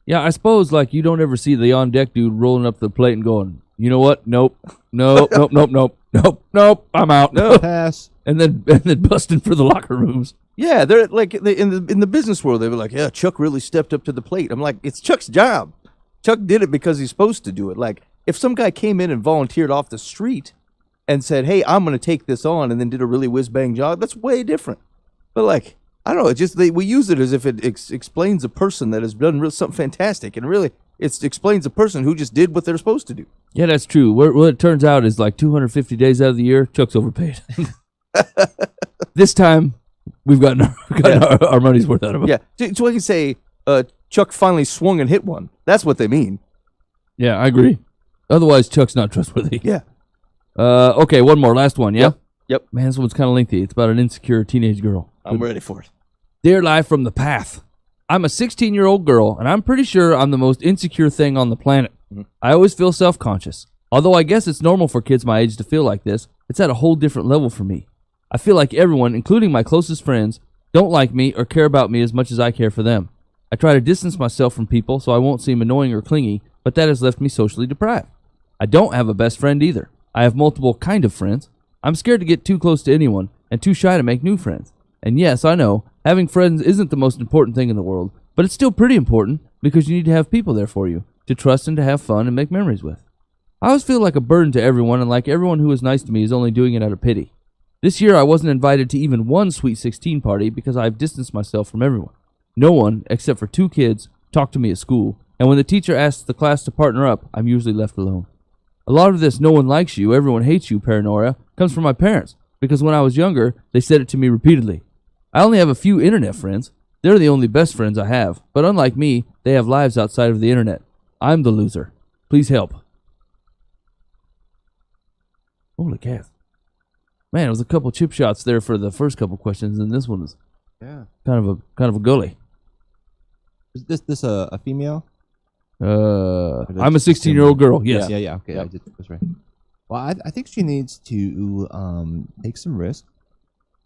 Yeah, I suppose like you don't ever see the on deck dude rolling up the plate and going, you know what? Nope. Nope. I'm out. No. Pass. And then busting for the locker rooms. Yeah, they're like in the business world. They were like, yeah, Chuck really stepped up to the plate. I'm like, it's Chuck's job. Chuck did it because he's supposed to do it. Like, if some guy came in and volunteered off the street and said, hey, I'm going to take this on, and then did a really whiz-bang job, that's way different. But, like, I don't know. It's just we use it as if it explains a person that has done something fantastic. And really, it explains a person who just did what they're supposed to do. Yeah, that's true. What it turns out is like 250 days out of the year, Chuck's overpaid. This time, we've gotten our money's worth out of it. Yeah. So I can say Chuck finally swung and hit one. That's what they mean. Yeah, I agree. Otherwise, Chuck's not trustworthy. Yeah. Okay, one more. Last one, yeah? Yep. Man, this one's kind of lengthy. It's about an insecure teenage girl. I'm ready for it. Dear Live from the Path, I'm a 16-year-old girl, and I'm pretty sure I'm the most insecure thing on the planet. Mm-hmm. I always feel self-conscious. Although I guess it's normal for kids my age to feel like this, it's at a whole different level for me. I feel like everyone, including my closest friends, don't like me or care about me as much as I care for them. I try to distance myself from people so I won't seem annoying or clingy, but that has left me socially deprived. I don't have a best friend either. I have multiple kind of friends. I'm scared to get too close to anyone and too shy to make new friends. And yes, I know, having friends isn't the most important thing in the world, but it's still pretty important because you need to have people there for you, to trust and to have fun and make memories with. I always feel like a burden to everyone, and like everyone who is nice to me is only doing it out of pity. This year I wasn't invited to even one Sweet 16 party because I've distanced myself from everyone. No one, except for 2 kids, talked to me at school, and when the teacher asks the class to partner up, I'm usually left alone. A lot of this "no one likes you, everyone hates you" paranoia comes from my parents, because when I was younger, they said it to me repeatedly. I only have a few internet friends. They're the only best friends I have, but unlike me, they have lives outside of the internet. I'm the loser. Please help. Holy cats. Man, it was a couple chip shots there for the first couple questions, and this one was kind of a gully. Is this a female? I'm a 16-year-old girl. Yes. Yeah. Okay, I did. That's right. Well, I think she needs to take some risk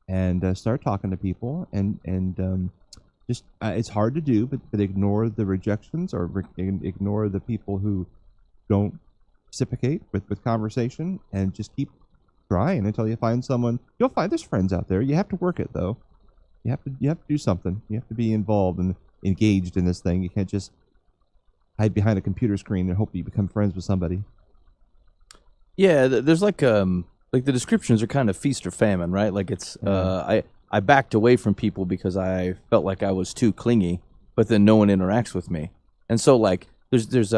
and start talking to people and just it's hard to do, but ignore the rejections or ignore the people who don't reciprocate with conversation, and just keep trying until you find someone. You'll find there's friends out there. You have to work it though. You have to do something. You have to be involved and engaged in this thing. You can't just hide behind a computer screen and hope you become friends with somebody. Yeah, there's like the descriptions are kind of feast or famine, right? Like it's I backed away from people because I felt like I was too clingy, but then no one interacts with me, and so like there's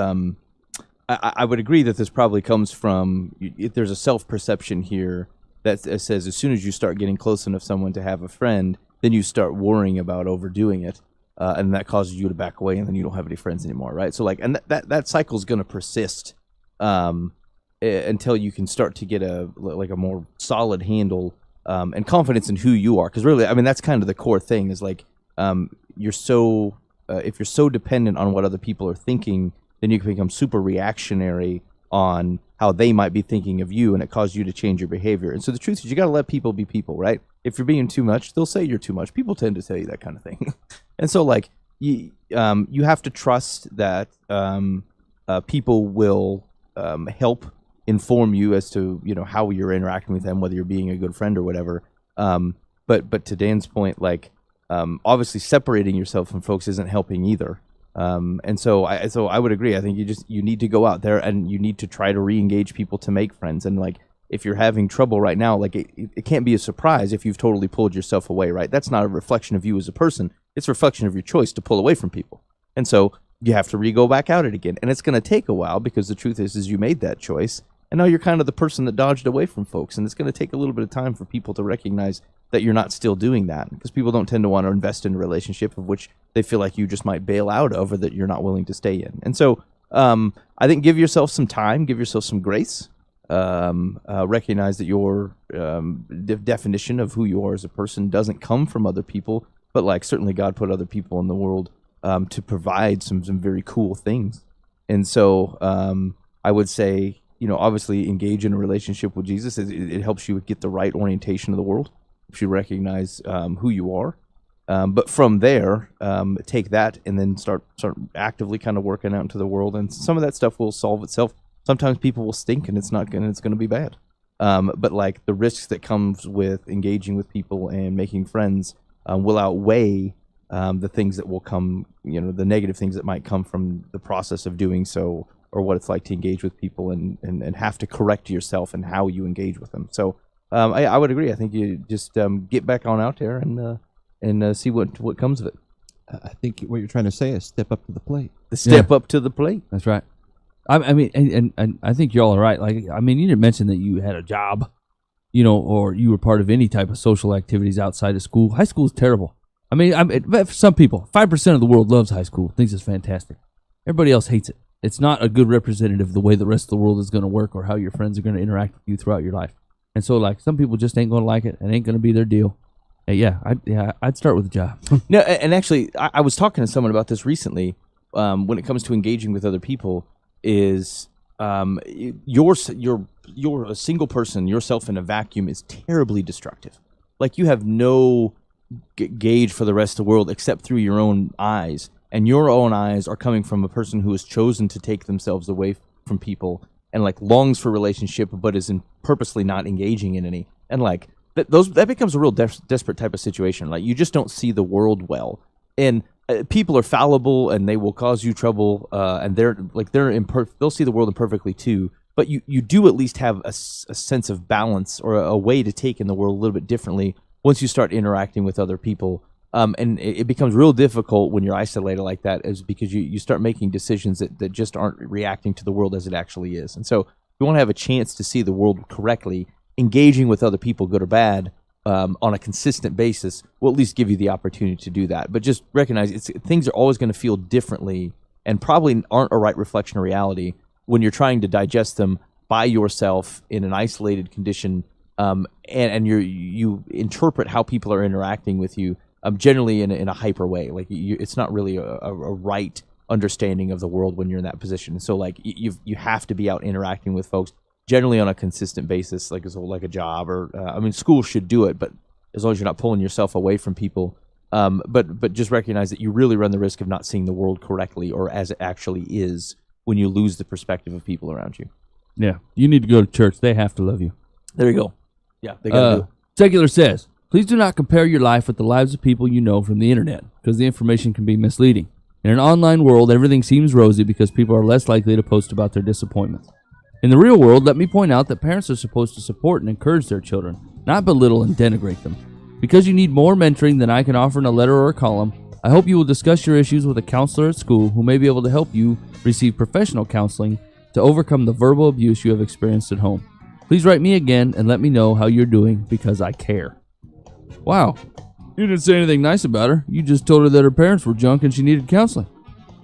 I would agree that this probably comes from there's a self-perception here that says as soon as you start getting close enough someone to have a friend, then you start worrying about overdoing it, and that causes you to back away, and then you don't have any friends anymore, right? So like, and that cycle is going to persist until you can start to get a more solid handle and confidence in who you are, because really, I mean, that's kind of the core thing is like you're so if you're so dependent on what other people are thinking, then you can become super reactionary on how they might be thinking of you, and it causes you to change your behavior. And so the truth is, you got to let people be people, right? If you're being too much, they'll say you're too much. People tend to tell you that kind of thing. And so, like, you have to trust that people will help inform you as to, how you're interacting with them, whether you're being a good friend or whatever. But to Dan's point, like, obviously separating yourself from folks isn't helping either. And so I would agree. I think you need to go out there and you need to try to re-engage people to make friends. And like, if you're having trouble right now, like it can't be a surprise if you've totally pulled yourself away, right? That's not a reflection of you as a person. It's a reflection of your choice to pull away from people. And so you have to go back out it again. And it's going to take a while, because the truth is you made that choice. And now you're kind of the person that dodged away from folks. And it's going to take a little bit of time for people to recognize that you're not still doing that, because people don't tend to want to invest in a relationship of which they feel like you just might bail out of, or that you're not willing to stay in. And so I think give yourself some time, give yourself some grace. recognize that your definition of who you are as a person doesn't come from other people, but like certainly God put other people in the world to provide some very cool things. And so I would say, obviously engage in a relationship with Jesus. It helps you get the right orientation of the world. Helps you recognize who you are. But from there, take that and then start actively kind of working out into the world. And some of that stuff will solve itself. Sometimes people will stink and it's going to be bad. But like the risks that comes with engaging with people and making friends will outweigh the things that will come, the negative things that might come from the process of doing so, or what it's like to engage with people and have to correct yourself and how you engage with them. So I would agree. I think you just get back on out there and see what comes of it. I think what you're trying to say is step up to the plate. Step up to the plate. That's right. I mean, and I think y'all are right. Like, I mean, you didn't mention that you had a job, or you were part of any type of social activities outside of school. High school is terrible. I mean, for some people, 5% of the world loves high school, thinks it's fantastic. Everybody else hates it. It's not a good representative of the way the rest of the world is going to work or how your friends are going to interact with you throughout your life. And so, like, some people just ain't going to like it. It ain't going to be their deal. I'd start with a job. No, and actually, I was talking to someone about this recently. When it comes to engaging with other people, is you're a single person, yourself in a vacuum is terribly destructive. Like you have no gauge for the rest of the world except through your own eyes, and your own eyes are coming from a person who has chosen to take themselves away from people and like longs for relationship, but is purposely not engaging in any. And like that becomes a real desperate type of situation. Like you just don't see the world well, and people are fallible and they will cause you trouble, and they'll see the world imperfectly too. But you do at least have a sense of balance or a way to take in the world a little bit differently once you start interacting with other people. And it becomes real difficult when you're isolated like that, is because you start making decisions that just aren't reacting to the world as it actually is. And so if you want to have a chance to see the world correctly, engaging with other people, good or bad, on a consistent basis will at least give you the opportunity to do that. But just recognize things are always going to feel differently and probably aren't a right reflection of reality when you're trying to digest them by yourself in an isolated condition, and you interpret how people are interacting with you generally in a hyper way. Like it's not really a right understanding of the world when you're in that position. So like you have to be out interacting with folks generally on a consistent basis, like a job or school should do it, but as long as you're not pulling yourself away from people. But just recognize that you really run the risk of not seeing the world correctly or as it actually is when you lose the perspective of people around you. Yeah, you need to go to church. They have to love you. There you go. Yeah, they got to do. Secular says, please do not compare your life with the lives of people you know from the internet, because the information can be misleading. In an online world, everything seems rosy because people are less likely to post about their disappointments. In the real world, let me point out that parents are supposed to support and encourage their children, not belittle and denigrate them. Because you need more mentoring than I can offer in a letter or a column, I hope you will discuss your issues with a counselor at school who may be able to help you receive professional counseling to overcome the verbal abuse you have experienced at home. Please write me again and let me know how you're doing, because I care. Wow, you didn't say anything nice about her. You just told her that her parents were junk and she needed counseling.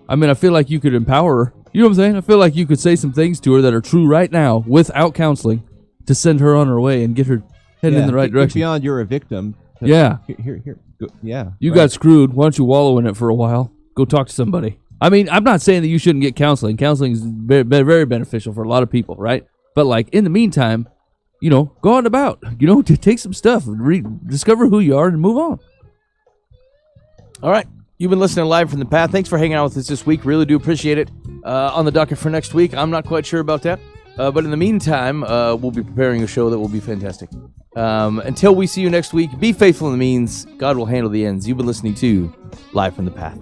I mean, I feel like you could empower her. You know what I'm saying? I feel like you could say some things to her that are true right now without counseling to send her on her way and get her heading in the right direction. Beyond you're a victim. Yeah. Here. Yeah. You got screwed. Why don't you wallow in it for a while? Go talk to somebody. I mean, I'm not saying that you shouldn't get counseling. Counseling is very, very beneficial for a lot of people, right? But like in the meantime, go on about, to take some stuff, discover who you are and move on. All right. You've been listening live from the path. Thanks for hanging out with us this week. Really do appreciate it. On the docket for next week, I'm not quite sure about that. But in the meantime, we'll be preparing a show that will be fantastic. Until we see you next week, be faithful in the means. God will handle the ends. You've been listening to Live from the Path.